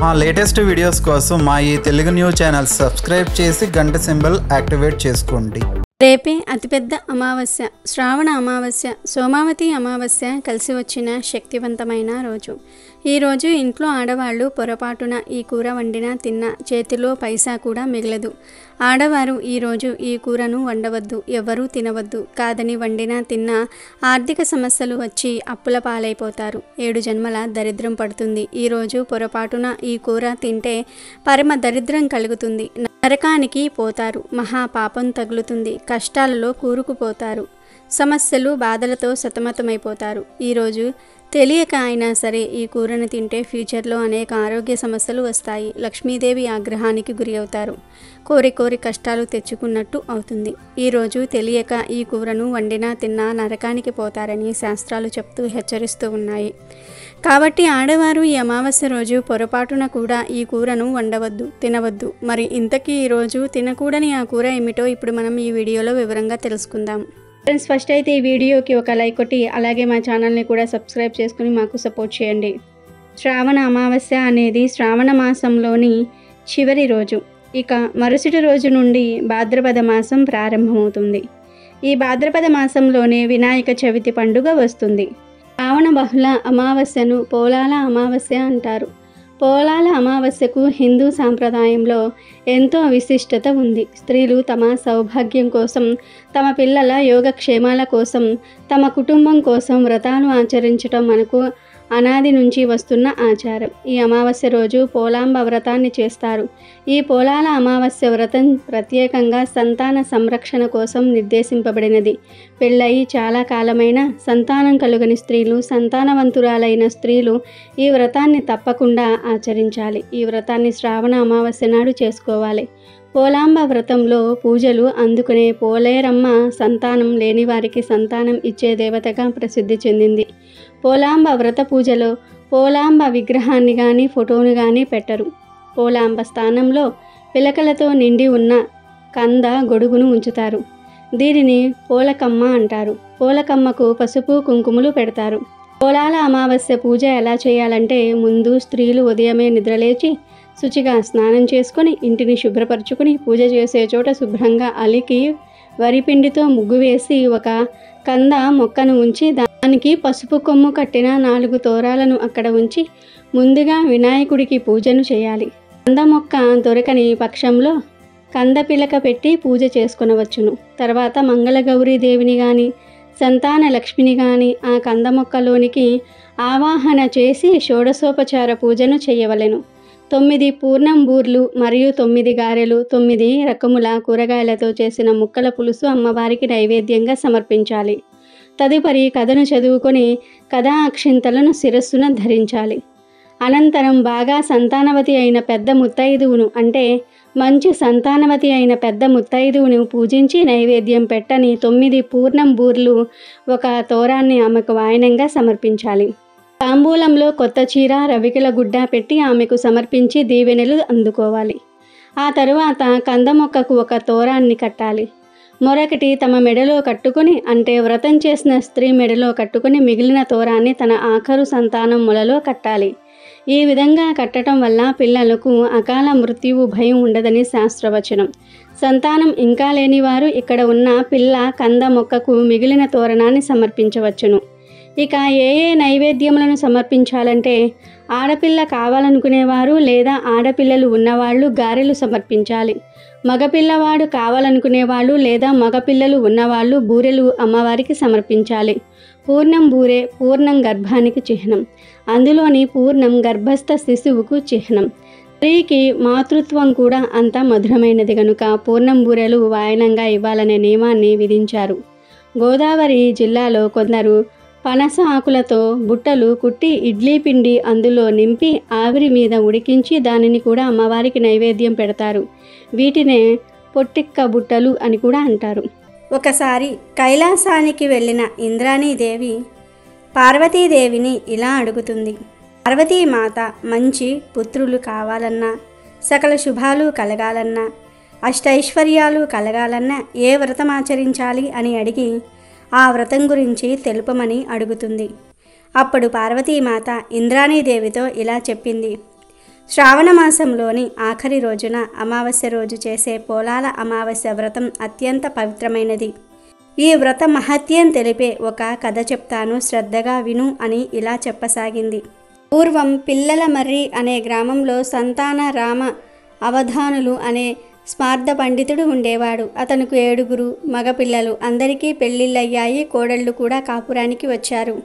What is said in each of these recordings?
మా latest videos కోసం మా ఈ తెలుగు న్యూస్ ఛానల్ సబ్స్క్రైబ్ చేసి గంట సింబల్ యాక్టివేట్ చేసుకోండి. రేపే అతిపెద్ద అమావాస్య, శ్రావణ అమావాస్య, సోమావతి అమావాస్య కలిసి వచ్చిన శక్తివంతమైన రోజు. ఈరోజు ఇంట్లో ఆడవాళ్ళు పొరపాటున ఈ కూర వండినా తిన్నా చేతిలో పైసా కూడా మిగలదు. ఆడవారు ఈరోజు ఈ కూరను వండవద్దు, ఎవ్వరూ తినవద్దు. కాదని వండినా తిన్నా ఆర్థిక సమస్యలు వచ్చి అప్పుల పాలైపోతారు. 7 జన్మల దరిద్రం పడుతుంది. ఈరోజు పొరపాటున ఈ కూర తింటే పరమ దరిద్రం కలుగుతుంది. నరకానికి పోతారు. మహాపాపం తగులుతుంది. కష్టాలలో కూరుకుపోతారు. సమస్యలు బాధలతో సతమతమైపోతారు. ఈరోజు తెలియక అయినా సరే ఈ కూరను తింటే ఫ్యూచర్లో అనేక ఆరోగ్య సమస్యలు వస్తాయి. లక్ష్మీదేవి ఆగ్రహానికి గురి అవుతారు. కోరి కోరి కష్టాలు తెచ్చుకున్నట్టు అవుతుంది. ఈరోజు తెలియక ఈ కూరను వండినా తిన్నా నరకానికి పోతారని శాస్త్రాలు చెప్తూ హెచ్చరిస్తూ ఉన్నాయి. కాబట్టి ఆడవారు ఈ అమావాస్య రోజు పొరపాటున కూడా ఈ కూరను వండవద్దు, తినవద్దు. మరి ఇంతకీ ఈరోజు తినకూడని ఆ కూర ఏమిటో ఇప్పుడు మనం ఈ వీడియోలో వివరంగా తెలుసుకుందాం. ఫ్రెండ్స్, ఫస్ట్ అయితే ఈ వీడియోకి ఒక లైక్ కొట్టి అలాగే మా ఛానల్ని కూడా సబ్స్క్రైబ్ చేసుకుని మాకు సపోర్ట్ చేయండి. శ్రావణ అమావాస్య అనేది శ్రావణ మాసంలోని చివరి రోజు. ఇక మరుసటి రోజు నుండి భాద్రపద మాసం ప్రారంభమవుతుంది. ఈ భాద్రపద మాసంలోనే వినాయక చవితి పండుగ వస్తుంది. శ్రావణ బహుళ అమావాస్యను పోలాల అమావాస్య అంటారు. పోలాల అమావాస్యకు హిందూ సాంప్రదాయంలో ఎంతో విశిష్టత ఉంది. స్త్రీలు తమ సౌభాగ్యం కోసం, తమ పిల్లల యోగక్షేమాల కోసం, తమ కుటుంబం కోసం వ్రతాలు ఆచరించడం మనకు అనాది నుంచి వస్తున్న ఆచారం. ఈ అమావాస్య రోజు పోలాంబ వ్రతాన్ని చేస్తారు. ఈ పోలాల అమావాస్య వ్రతం ప్రత్యేకంగా సంతాన సంరక్షణ కోసం నిర్దేశింపబడినది. పెళ్ళయి చాలా కాలమైన సంతానం కలుగని స్త్రీలు, సంతానవంతురాలైన స్త్రీలు ఈ వ్రతాన్ని తప్పకుండా ఆచరించాలి. ఈ వ్రతాన్ని శ్రావణ అమావాస్య నాడు చేసుకోవాలి. పోలాంబ వ్రతంలో పూజలు అందుకునే పోలేరమ్మ సంతానం లేని వారికి సంతానం ఇచ్చే దేవతగా ప్రసిద్ధి చెందింది. పోలాంబ వ్రత పూజలో పోలాంబ విగ్రహాన్ని కానీ ఫోటోను కానీ పెట్టరు. పోలాంబ స్థానంలో పిలకలతో నిండి ఉన్న కంద గొడుగును ఉంచుతారు. దీనిని పోలకమ్మ అంటారు. పోలకమ్మకు పసుపు కుంకుమలు పెడతారు. పోలాల అమావాస్య పూజ ఎలా చేయాలంటే, ముందు స్త్రీలు ఉదయమే నిద్రలేచి శుచిగా స్నానం చేసుకొని ఇంటిని శుభ్రపరచుకుని పూజ చేసే చోట శుభ్రంగా అలికి వరిపిండితో ముగ్గు వేసి ఒక కంద మొక్కను ఉంచి దానికి పసుపు కొమ్ము కట్టిన 4 తోరాలను అక్కడ ఉంచి ముందుగా వినాయకుడికి పూజను చేయాలి. కంద మొక్క దొరకని పక్షంలో కంద పిలక పెట్టి పూజ చేసుకొనవచ్చును. తర్వాత మంగళగౌరీ దేవిని కానీ సంతాన లక్ష్మిని కానీ ఆ కంద మొక్కలోనికి ఆవాహన చేసి షోడశోపచార పూజను చేయవలెను. 9 పూర్ణం బూర్లు మరియు 9 గారెలు, 9 రకముల కూరగాయలతో చేసిన ముక్కల పులుసు అమ్మవారికి నైవేద్యంగా సమర్పించాలి. తదుపరి కథను చదువుకొని కథా అక్షింతలను శిరస్సున ధరించాలి. అనంతరం బాగా సంతానవతి అయిన పెద్ద ముత్తైదువును, అంటే మంచి సంతానవతి అయిన పెద్ద ముత్తైదువును పూజించి నైవేద్యం పెట్టని 9 పూర్ణం బూర్లు ఒక తోరాన్ని ఆమెకు వాయనంగా సమర్పించాలి. తాంబూలంలో కొత్త చీర, రవికెల గుడ్డ పెట్టి ఆమెకు సమర్పించి దీవెనలు అందుకోవాలి. ఆ తరువాత కంద మొక్కకు ఒక తోరాన్ని కట్టాలి. మరొకటి తమ మెడలో కట్టుకుని, అంటే వ్రతం చేసిన స్త్రీ మెడలో కట్టుకుని మిగిలిన తోరాన్ని తన ఆఖరు సంతానం మొలలో కట్టాలి. ఈ విధంగా కట్టడం వల్ల పిల్లలకు అకాల మృత్యువు భయం ఉండదని శాస్త్రవచనం. సంతానం ఇంకా లేనివారు ఇక్కడ ఉన్న పిల్ల కంద మొక్కకు మిగిలిన తోరణాన్ని సమర్పించవచ్చును. ఇక ఏ నైవేద్యములను సమర్పించాలంటే, ఆడపిల్ల కావాలనుకునేవారు లేదా ఆడపిల్లలు ఉన్నవాళ్ళు గారెలు సమర్పించాలి. మగపిల్లవాడు కావాలనుకునేవాళ్ళు లేదా మగపిల్లలు ఉన్నవాళ్ళు బూరెలు అమ్మవారికి సమర్పించాలి. పూర్ణం బూరె పూర్ణం గర్భానికి చిహ్నం. అందులోని పూర్ణం గర్భస్థ శిశువుకు చిహ్నం. స్త్రీకి మాతృత్వం కూడా అంత మధురమైనది కనుక పూర్ణం బూరెలు వాయనంగా ఇవ్వాలనే నియమాన్ని విధించారు. గోదావరి జిల్లాలో కొందరు పనస ఆకులతో బుట్టలు కుట్టి ఇడ్లీ పిండి అందులో నింపి ఆవిరి మీద ఉడికించి దానిని కూడా అమ్మవారికి నైవేద్యం పెడతారు. వీటినే పొట్టిక్క బుట్టలు అని కూడా అంటారు. ఒకసారి కైలాసానికి వెళ్ళిన ఇంద్రాణీదేవి పార్వతీదేవిని ఇలా అడుగుతుంది. పార్వతీమాత మంచి పుత్రులు కావాలన్నా, సకల శుభాలు కలగాలన్నా, అష్టైశ్వర్యాలు కలగాలన్నా ఏ వ్రతం ఆచరించాలి అని అడిగి ఆ వ్రతం గురించి తెలుపమని అడుగుతుంది. అప్పుడు పార్వతీమాత ఇంద్రాణీదేవితో ఇలా చెప్పింది. శ్రావణ మాసంలోని ఆఖరి రోజున అమావాస్య రోజు చేసే పోలాల అమావాస్య వ్రతం అత్యంత పవిత్రమైనది. ఈ వ్రత మహత్యం తెలిపే ఒక కథ చెప్తాను, శ్రద్ధగా విను అని ఇలా చెప్పసాగింది. పూర్వం పిల్లల మర్రి అనే గ్రామంలో సంతాన రామ అవధానులు అనే స్మార్థ పండితుడు ఉండేవాడు. అతనికి 7 మగపిల్లలు. అందరికీ పెళ్ళిళ్ళయ్యాయి. కోడళ్ళు కూడా కాపురానికి వచ్చారు.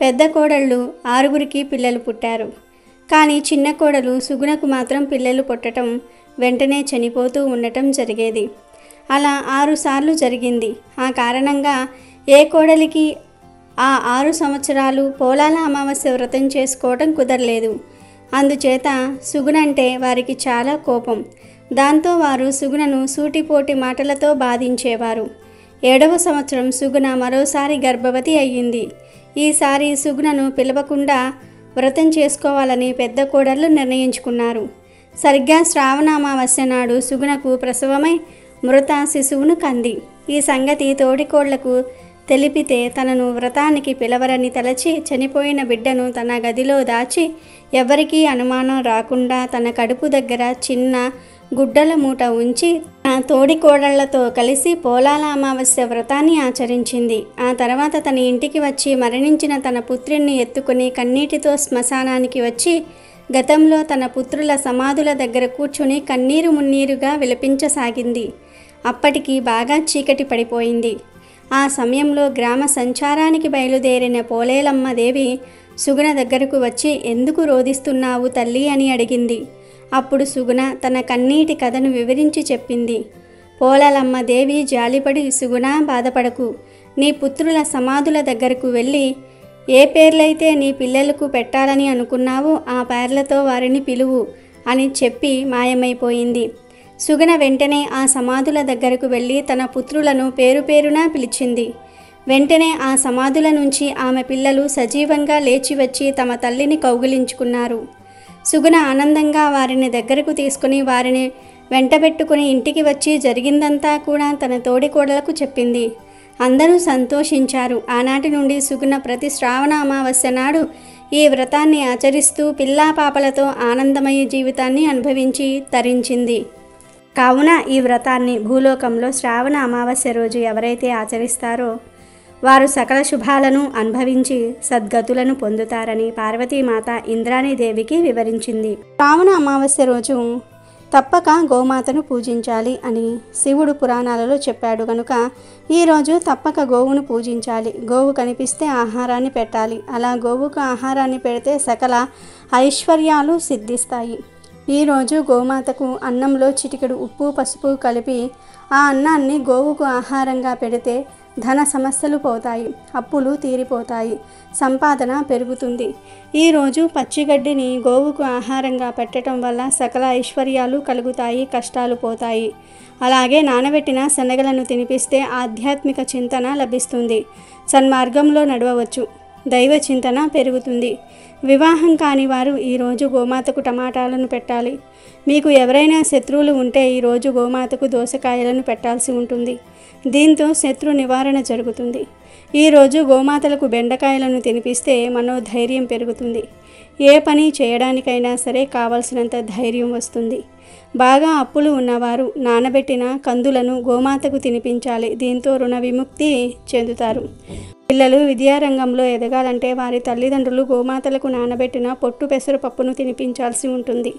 పెద్ద కోడళ్ళు 6 పిల్లలు పుట్టారు. కానీ చిన్న కోడలు సుగుణకు మాత్రం పిల్లలు పుట్టడం వెంటనే చనిపోతూ ఉండటం జరిగేది. అలా 6 సార్లు జరిగింది. ఆ కారణంగా ఏ కోడలికి ఆ 6 సంవత్సరాలు పోలాల అమావాస్య వ్రతం చేసుకోవటం కుదరలేదు. అందుచేత సుగుణంటే వారికి చాలా కోపం. దాంతో వారు సుగుణను సూటిపోటి మాటలతో బాధించేవారు. 7వ సంవత్సరం సుగుణ మరోసారి గర్భవతి అయ్యింది. ఈసారి సుగుణను పిలవకుండా వ్రతం చేసుకోవాలని పెద్ద కోడళ్ళు నిర్ణయించుకున్నారు. సరిగ్గా శ్రావణ అమావాస్య నాడు సుగుణకు ప్రసవమై మృత శిశువును కంది. ఈ సంగతి తోడికోళ్లకు తెలిపితే తనను వ్రతానికి పిలవరని తలచి చనిపోయిన బిడ్డను తన గదిలో దాచి ఎవరికీ అనుమానం రాకుండా తన కడుపు దగ్గర చిన్న గుడ్డల మూట ఉంచి తోడికోడళ్లతో కలిసి పోలాల అమావాస్య వ్రతాన్ని ఆచరించింది. ఆ తర్వాత తన ఇంటికి వచ్చి మరణించిన తన పుత్రుణ్ణి ఎత్తుకుని కన్నీటితో శ్మశానానికి వచ్చి గతంలో తన పుత్రుల సమాధుల దగ్గర కూర్చుని కన్నీరు మున్నీరుగా విలపించసాగింది. అప్పటికి బాగా చీకటి పడిపోయింది. ఆ సమయంలో గ్రామ సంచారానికి బయలుదేరిన పోలేలమ్మ దేవి సుగుణ దగ్గరకు వచ్చి, "ఎందుకు రోదిస్తున్నావు తల్లి?" అని అడిగింది. అప్పుడు సుగుణ తన కన్నీటి కథను వివరించి చెప్పింది. పోలాలమ్మ దేవి జాలిపడి, "సుగుణ, బాధపడకు. నీ పుత్రుల సమాధుల దగ్గరకు వెళ్ళి ఏ పేర్లైతే నీ పిల్లలకు పెట్టాలని అనుకున్నావో ఆ పేర్లతో వారిని పిలువు" అని చెప్పి మాయమైపోయింది. సుగుణ వెంటనే ఆ సమాధుల దగ్గరకు వెళ్ళి తన పుత్రులను పేరు పేరునా పిలిచింది. వెంటనే ఆ సమాధుల నుంచి ఆమె పిల్లలు సజీవంగా లేచి వచ్చి తమ తల్లిని కౌగిలించుకున్నారు. సుగుణ ఆనందంగా వారిని దగ్గరకు తీసుకుని వారిని వెంటబెట్టుకుని ఇంటికి వచ్చి జరిగిందంతా కూడా తన తోడికోడలకు చెప్పింది. అందరూ సంతోషించారు. ఆనాటి నుండి సుగుణ ప్రతి శ్రావణ అమావాస్య నాడు ఈ వ్రతాన్ని ఆచరిస్తూ పిల్లా పాపలతో ఆనందమయ జీవితాన్ని అనుభవించి తరించింది. కావున ఈ వ్రతాన్ని భూలోకంలో శ్రావణ అమావాస్య రోజు ఎవరైతే ఆచరిస్తారో వారు సకల శుభాలను అనుభవించి సద్గతులను పొందుతారని పార్వతీమాత ఇంద్రాణీదేవికి వివరించింది. శ్రావణ అమావాస్య రోజు తప్పక గోమాతను పూజించాలి అని శివుడు పురాణాలలో చెప్పాడు కనుక ఈరోజు తప్పక గోవును పూజించాలి. గోవు కనిపిస్తే ఆహారాన్ని పెట్టాలి. అలా గోవుకు ఆహారాన్ని పెడితే సకల ఐశ్వర్యాలు సిద్ధిస్తాయి. ఈరోజు గోమాతకు అన్నంలో చిటికెడు ఉప్పు పసుపు కలిపి ఆ అన్నాన్ని గోవుకు ఆహారంగా పెడితే ధన సమస్యలు పోతాయి, అప్పులు తీరిపోతాయి, సంపాదన పెరుగుతుంది. ఈరోజు పచ్చిగడ్డిని గోవుకు ఆహారంగా పెట్టడం వల్ల సకల ఐశ్వర్యాలు కలుగుతాయి, కష్టాలు పోతాయి. అలాగే నానబెట్టిన శనగలను తినిపిస్తే ఆధ్యాత్మిక చింతన లభిస్తుంది, సన్మార్గంలో నడవవచ్చు, దైవ చింతన పెరుగుతుంది. వివాహం కాని వారు ఈరోజు గోమాతకు టమాటాలను పెట్టాలి. మీకు ఎవరైనా శత్రువులు ఉంటే ఈరోజు గోమాతకు దోసకాయలను పెట్టాల్సి ఉంటుంది. దీంతో శత్రు నివారణ జరుగుతుంది. ఈరోజు గోమాతలకు బెండకాయలను తినిపిస్తే మనోధైర్యం పెరుగుతుంది. ఏ పని చేయడానికైనా సరే కావలసినంత ధైర్యం వస్తుంది. బాగా అప్పులు ఉన్నవారు నానబెట్టిన కందులను గోమాతకు తినిపించాలి. దీంతో రుణ విముక్తి చెందుతారు. పిల్లలు విద్యారంగంలో ఎదగాలంటే వారి తల్లిదండ్రులు గోమాతలకు నానబెట్టిన పొట్టు పెసరపప్పును తినిపించాల్సి ఉంటుంది.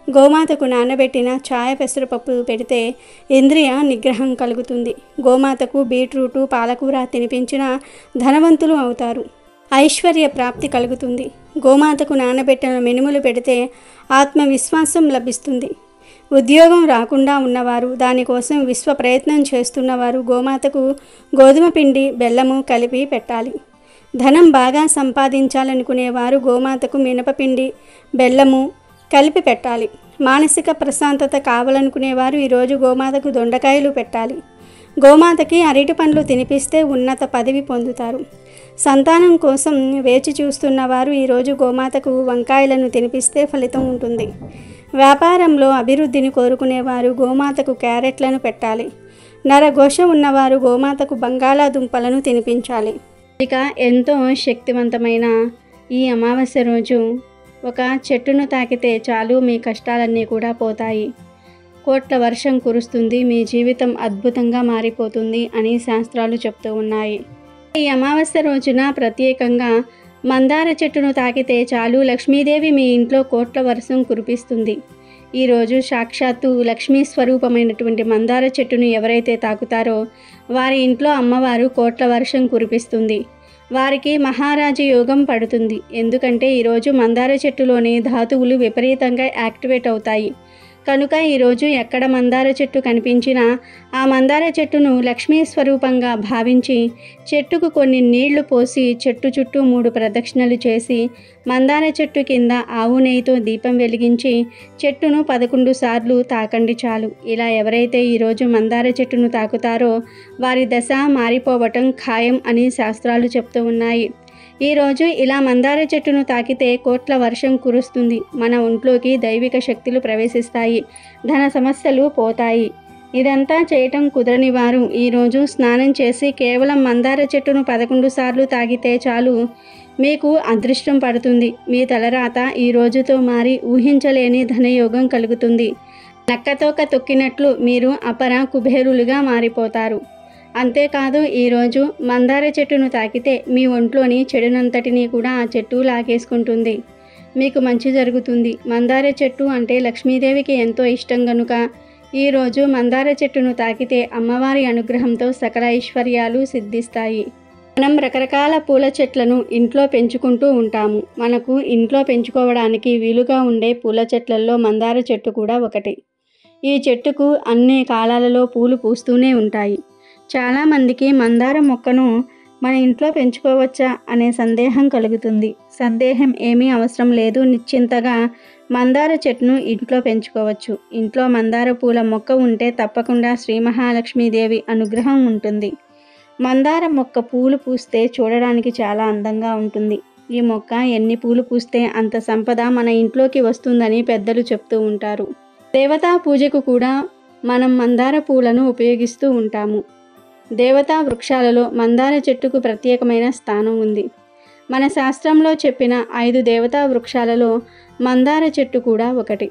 గోమాతకు నానబెట్టిన ఛాయ పెసరపప్పు పెడితే ఇంద్రియ నిగ్రహం కలుగుతుంది. గోమాతకు బీట్రూటు పాలకూర తినిపించిన ధనవంతులు అవుతారు, ఐశ్వర్య ప్రాప్తి కలుగుతుంది. గోమాతకు నానబెట్టిన మినుములు పెడితే ఆత్మవిశ్వాసం లభిస్తుంది. ఉద్యోగం రాకుండా ఉన్నవారు, దానికోసం విశ్వ ప్రయత్నం చేస్తున్నవారు గోమాతకు గోధుమ పిండి బెల్లము కలిపి పెట్టాలి. ధనం బాగా సంపాదించాలనుకునేవారు గోమాతకు మినపపిండి బెల్లము కలిపి పెట్టాలి. మానసిక ప్రశాంతత కావాలనుకునేవారు ఈరోజు గోమాతకు దొండకాయలు పెట్టాలి. గోమాతకి అరటి పండ్లు తినిపిస్తే ఉన్నత పదవి పొందుతారు. సంతానం కోసం వేచి చూస్తున్నవారు ఈరోజు గోమాతకు వంకాయలను తినిపిస్తే ఫలితం ఉంటుంది. వ్యాపారంలో అభివృద్ధిని కోరుకునేవారు గోమాతకు క్యారెట్లను పెట్టాలి. నరఘోష ఉన్నవారు గోమాతకు బంగాళాదుంపలను తినిపించాలి. ఇక ఎంతో శక్తివంతమైన ఈ అమావాస్య రోజు ఒక చెట్టును తాకితే చాలు మీ కష్టాలన్నీ కూడా పోతాయి. కోట్ల వర్షం కురుస్తుంది, మీ జీవితం అద్భుతంగా మారిపోతుంది అని శాస్త్రాలు చెప్తూ ఉన్నాయి. ఈ అమావాస్య రోజున ప్రత్యేకంగా మందార చెట్టును తాకితే చాలు లక్ష్మీదేవి మీ ఇంట్లో కోట్ల వర్షం కురిపిస్తుంది. ఈరోజు సాక్షాత్తు లక్ష్మీ స్వరూపమైనటువంటి మందార చెట్టును ఎవరైతే తాకుతారో వారి ఇంట్లో అమ్మవారు కోట్ల వర్షం కురిపిస్తుంది. వారికి మహారాజు యోగం పడుతుంది. ఎందుకంటే ఈరోజు మందార చెట్టులోని ధాతువులు విపరీతంగా యాక్టివేట్ అవుతాయి. కనుక ఈరోజు ఎక్కడ మందార చెట్టు కనిపించినా ఆ మందార చెట్టును లక్ష్మీ స్వరూపంగా భావించి చెట్టుకు కొన్ని నీళ్లు పోసి చెట్టు చుట్టూ 3 ప్రదక్షిణలు చేసి మందార చెట్టు కింద ఆవు నెయ్యితో దీపం వెలిగించి చెట్టును 11 సార్లు తాకండి చాలు. ఇలా ఎవరైతే ఈరోజు మందార చెట్టును తాకుతారో వారి దశ మారిపోవటం ఖాయం అని శాస్త్రాలు చెప్తూ ఉన్నాయి. ఈరోజు ఇలా మందార చెట్టును తాకితే కోట్ల వర్షం కురుస్తుంది. మన ఒంట్లోకి దైవిక శక్తులు ప్రవేశిస్తాయి, ధన సమస్యలు పోతాయి. ఇదంతా చేయటం కుదరని వారు ఈరోజు స్నానం చేసి కేవలం మందార చెట్టును 11 సార్లు తాగితే చాలు మీకు అదృష్టం పడుతుంది. మీ తలరాత ఈ రోజుతో మారి ఊహించలేని ధనయోగం కలుగుతుంది. నక్కతోక తొక్కినట్లు మీరు అపర కుబేరులుగా మారిపోతారు. అంతేకాదు ఈరోజు మందార చెట్టును తాకితే మీ ఒంట్లోని చెడునంతటినీ కూడా ఆ చెట్టు లాగేసుకుంటుంది. మీకు మంచి జరుగుతుంది. మందార చెట్టు అంటే లక్ష్మీదేవికి ఎంతో ఇష్టం గనుక ఈరోజు మందార చెట్టును తాకితే అమ్మవారి అనుగ్రహంతో సకల ఐశ్వర్యాలు సిద్ధిస్తాయి. మనం రకరకాల పూల చెట్లను ఇంట్లో పెంచుకుంటూ ఉంటాము. మనకు ఇంట్లో పెంచుకోవడానికి వీలుగా ఉండే పూల చెట్లలో మందార చెట్టు కూడా ఒకటి. ఈ చెట్టుకు అన్ని కాలాలలో పూలు పూస్తూనే ఉంటాయి. చాలామందికి మందార మొక్కను మన ఇంట్లో పెంచుకోవచ్చా అనే సందేహం కలుగుతుంది. సందేహం ఏమీ అవసరం లేదు. నిశ్చింతగా మందార చెట్టును ఇంట్లో పెంచుకోవచ్చు. ఇంట్లో మందార పూల మొక్క ఉంటే తప్పకుండా శ్రీ మహాలక్ష్మీదేవి అనుగ్రహం ఉంటుంది. మందార మొక్క పూలు పూస్తే చూడడానికి చాలా అందంగా ఉంటుంది. ఈ మొక్క ఎన్ని పూలు పూస్తే అంత సంపద మన ఇంట్లోకి వస్తుందని పెద్దలు చెప్తూ ఉంటారు. దేవతా పూజకు కూడా మనం మందార పూలను ఉపయోగిస్తూ ఉంటాము. దేవతా వృక్షాలలో మందార చెట్టుకు ప్రత్యేకమైన స్థానం ఉంది. మన శాస్త్రంలో చెప్పిన 5 దేవతా వృక్షాలలో మందార చెట్టు కూడా ఒకటి.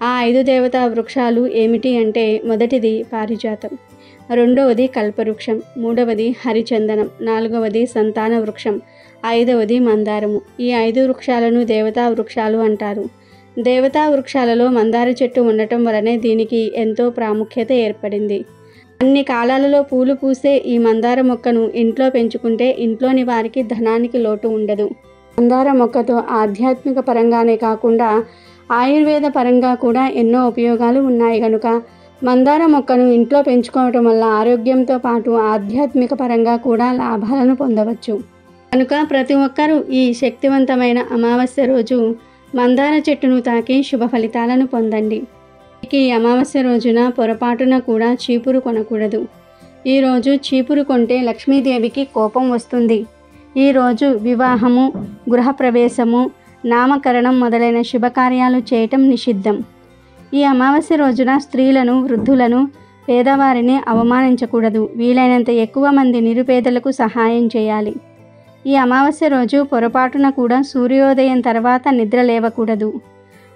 ఆ 5 దేవతా వృక్షాలు ఏమిటి అంటే మొదటిది పారిజాతం, రెండవది కల్పవృక్షం, మూడవది హరిచందనం, నాలుగవది సంతాన వృక్షం, ఐదవది మందారము. ఈ 5 వృక్షాలను దేవతా వృక్షాలు అంటారు. దేవతా వృక్షాలలో మందార చెట్టు ఉండటం వలనే దీనికి ఎంతో ప్రాముఖ్యత ఏర్పడింది. అన్ని కాలాలలో పూలు పూసే ఈ మందార మొక్కను ఇంట్లో పెంచుకుంటే ఇంట్లోని వారికి ధనానికి లోటు ఉండదు. మందార మొక్కతో ఆధ్యాత్మిక పరంగానే కాకుండా ఆయుర్వేద పరంగా కూడా ఎన్నో ఉపయోగాలు ఉన్నాయి కనుక మందార మొక్కను ఇంట్లో పెంచుకోవటం వల్ల ఆరోగ్యంతో పాటు ఆధ్యాత్మిక పరంగా కూడా లాభాలను పొందవచ్చు. కనుక ప్రతి ఒక్కరూ ఈ శక్తివంతమైన అమావాస్య రోజు మందార చెట్టును తాకి శుభ ఫలితాలను పొందండి. ఈ అమావాస్య రోజున పొరపాటున కూడా చీపురు కొనకూడదు. ఈరోజు చీపురు కొంటే లక్ష్మీదేవికి కోపం వస్తుంది. ఈరోజు వివాహము, గృహప్రవేశము, నామకరణం మొదలైన శుభకార్యాలు చేయటం నిషిద్ధం. ఈ అమావాస్య రోజున స్త్రీలను, వృద్ధులను, పేదవారిని అవమానించకూడదు. వీలైనంత ఎక్కువ మంది నిరుపేదలకు సహాయం చేయాలి. ఈ అమావాస్య రోజు పొరపాటున కూడా సూర్యోదయం తర్వాత నిద్ర లేవకూడదు.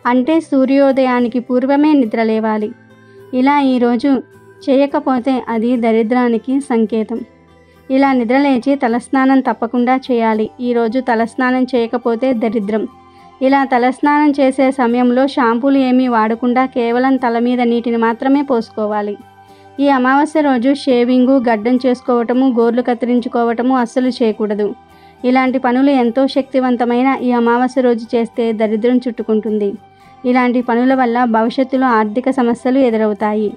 అంటే సూర్యోదయానికి పూర్వమే నిద్ర లేవాలి. ఇలా ఈరోజు చేయకపోతే అది దరిద్రానికి సంకేతం. ఇలా నిద్రలేచి తలస్నానం తప్పకుండా చేయాలి. ఈరోజు తలస్నానం చేయకపోతే దరిద్రం. ఇలా తలస్నానం చేసే సమయంలో షాంపూలు ఏమీ వాడకుండా కేవలం తల మీద నీటిని మాత్రమే పోసుకోవాలి. ఈ అమావాస్య రోజు షేవింగు, గడ్డం చేసుకోవటము, గోర్లు కత్తిరించుకోవటము అస్సలు చేయకూడదు. ఇలాంటి పనులు ఎంతో శక్తివంతమైన ఈ అమావాస్య రోజు చేస్తే దరిద్రం చుట్టుకుంటుంది. ఇలాంటి పనుల వల్ల భవిష్యత్తులో ఆర్థిక సమస్యలు ఎదురవుతాయి.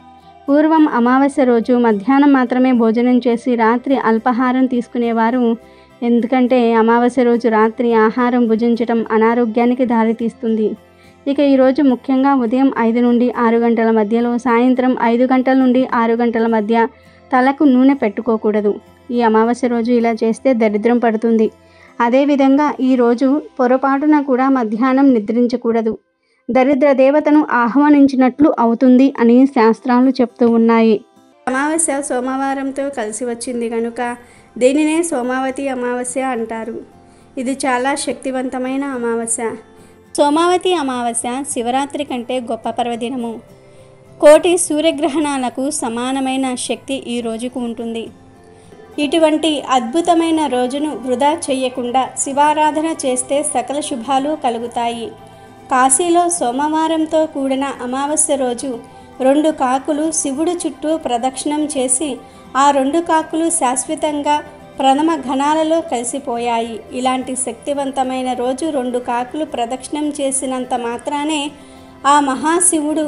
పూర్వం అమావాస్య రోజు మధ్యాహ్నం మాత్రమే భోజనం చేసి రాత్రి అల్పాహారం తీసుకునేవారు. ఎందుకంటే అమావాస్య రోజు రాత్రి ఆహారం భుజించటం అనారోగ్యానికి దారితీస్తుంది. ఇక ఈరోజు ముఖ్యంగా ఉదయం 5 నుండి 6 గంటల మధ్యలో, సాయంత్రం 5 గంటల నుండి 6 గంటల మధ్య తలకు నూనె పెట్టుకోకూడదు. ఈ అమావాస్య రోజు ఇలా చేస్తే దరిద్రం పడుతుంది. అదేవిధంగా ఈరోజు పొరపాటున కూడా మధ్యాహ్నం నిద్రించకూడదు. దరిద్ర దేవతను ఆహ్వానించినట్లు అవుతుంది అని శాస్త్రాలు చెప్తూ ఉన్నాయి. అమావాస్య సోమవారంతో కలిసి వచ్చింది కనుక దీనినే సోమావతి అమావాస్య అంటారు. ఇది చాలా శక్తివంతమైన అమావాస్య. సోమావతి అమావాస్య శివరాత్రి కంటే గొప్ప పర్వదినము. కోటి సూర్యగ్రహణాలకు సమానమైన శక్తి ఈ రోజుకు ఉంటుంది. ఇటువంటి అద్భుతమైన రోజును వృధా చేయకుండా శివారాధన చేస్తే సకల శుభాలు కలుగుతాయి. కాశీలో సోమవారంతో కూడిన అమావాస్య రోజు 2 కాకులు శివుడు చుట్టూ ప్రదక్షిణం చేసి ఆ 2 కాకులు శాశ్వతంగా ప్రథమ ఘనాలలో కలిసిపోయాయి. ఇలాంటి శక్తివంతమైన రోజు 2 కాకులు ప్రదక్షిణం చేసినంత మాత్రానే ఆ మహాశివుడు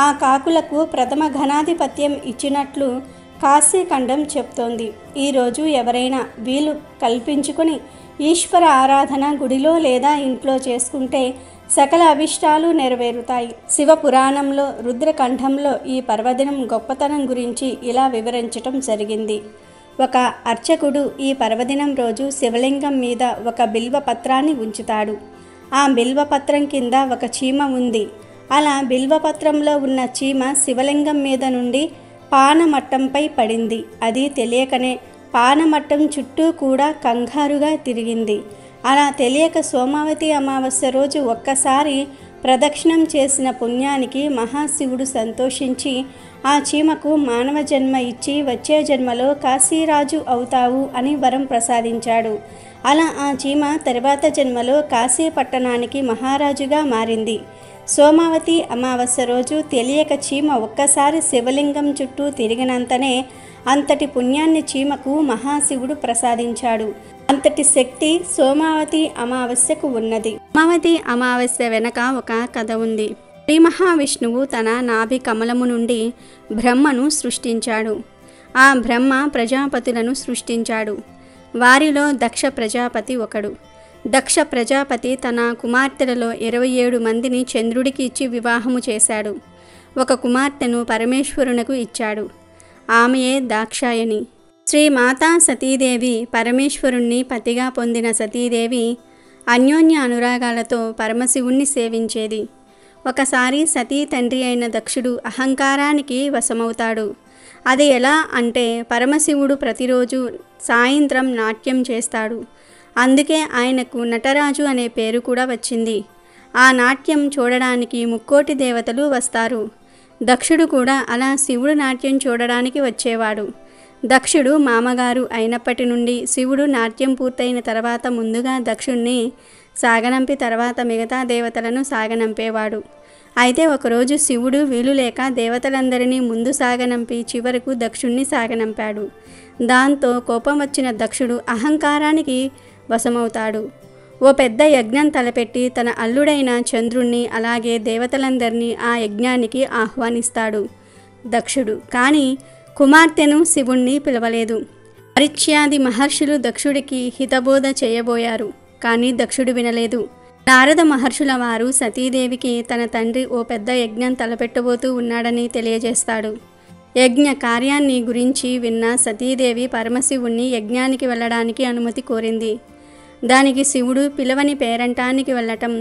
ఆ కాకులకు ప్రథమ ఘనాధిపత్యం ఇచ్చినట్లు కాశీఖండం చెప్తోంది. ఈరోజు ఎవరైనా వీలు కల్పించుకొని ఈశ్వర ఆరాధన గుడిలో లేదా ఇంట్లో చేసుకుంటే సకల అభిష్టాలు నెరవేరుతాయి. శివపురాణంలో రుద్రకంఠంలో ఈ పర్వదినం గొప్పతనం గురించి ఇలా వివరించటం జరిగింది. ఒక అర్చకుడు ఈ పర్వదినం రోజు శివలింగం మీద ఒక బిల్వపత్రాన్ని ఉంచుతాడు. ఆ బిల్వపత్రం కింద ఒక చీమ ఉంది. అలా బిల్వపత్రంలో ఉన్న చీమ శివలింగం మీద నుండి పానమట్టంపై పడింది. అది తెలియకనే పానమట్టం చుట్టూ కూడా కంగారుగా తిరిగింది. అలా తెలియక సోమావతి అమావాస్య రోజు ఒక్కసారి ప్రదక్షిణం చేసిన పుణ్యానికి మహాశివుడు సంతోషించి ఆ చీమకు మానవ జన్మ ఇచ్చి వచ్చే జన్మలో కాశీరాజు అవుతావు అని వరం ప్రసాదించాడు. అలా ఆ చీమ తర్వాత జన్మలో కాశీ పట్టణానికి మహారాజుగా మారింది. సోమావతి అమావాస్య రోజు తెలియక చీమ ఒక్కసారి శివలింగం చుట్టూ తిరిగినంతనే అంతటి పుణ్యాన్ని చీమకు మహాశివుడు ప్రసాదించాడు. అంతటి శక్తి సోమావతి అమావాస్యకు ఉన్నది. సోమావతి అమావాస్య వెనక ఒక కథ ఉంది. శ్రీ మహావిష్ణువు తన నాభి కమలము నుండి బ్రహ్మను సృష్టించాడు. ఆ బ్రహ్మ ప్రజాపతులను సృష్టించాడు. వారిలో దక్ష ప్రజాపతి ఒకడు. దక్ష ప్రజాపతి తన కుమార్తెలలో 27 మందిని చంద్రుడికి ఇచ్చి వివాహము చేశాడు. ఒక కుమార్తెను పరమేశ్వరునకు ఇచ్చాడు. ఆమెయే దాక్షాయణి. శ్రీ మాతా సతీదేవి పరమేశ్వరుణ్ణి పతిగా పొందిన సతీదేవి అన్యోన్య అనురాగాలతో పరమశివుణ్ణి సేవించేది. ఒకసారి సతీ తండ్రి అయిన దక్షుడు అహంకారానికి వశమవుతాడు. అది ఎలా అంటే పరమశివుడు ప్రతిరోజు సాయంత్రం నాట్యం చేస్తాడు. అందుకే ఆయనకు నటరాజు అనే పేరు కూడా వచ్చింది. ఆ నాట్యం చూడడానికి 3,000,000 దేవతలు వస్తారు. దక్షుడు కూడా అలా శివుడు నాట్యం చూడడానికి వచ్చేవాడు. దక్షుడు మామగారు అయినప్పటి నుండి శివుడు నాట్యం పూర్తయిన తర్వాత ముందుగా దక్షుణ్ణి సాగనంపి తర్వాత మిగతా దేవతలను సాగనంపేవాడు. అయితే ఒకరోజు శివుడు వీలు లేక దేవతలందరినీ ముందు సాగనంపి చివరకు దక్షుణ్ణి సాగనంపాడు. దాంతో కోపం వచ్చిన దక్షుడు అహంకారానికి వశమవుతాడు. ఓ పెద్ద యజ్ఞం తలపెట్టి తన అల్లుడైన చంద్రుణ్ణి అలాగే దేవతలందరినీ ఆ యజ్ఞానికి ఆహ్వానిస్తాడు దక్షుడు. కానీ కుమార్తెను శివుణ్ణి పిలవలేదు. పరీక్ష్యాది మహర్షులు దక్షుడికి హితబోధ చేయబోయారు. కానీ దక్షుడు వినలేదు. నారద మహర్షుల వారు సతీదేవికి తన తండ్రి ఓ పెద్ద యజ్ఞం తలపెట్టబోతూ ఉన్నాడని తెలియజేస్తాడు. యజ్ఞ కార్యాన్ని గురించి విన్న సతీదేవి పరమశివుణ్ణి యజ్ఞానికి వెళ్ళడానికి అనుమతి కోరింది. దానికి శివుడు పిలవని పేరంటానికి వెళ్ళటం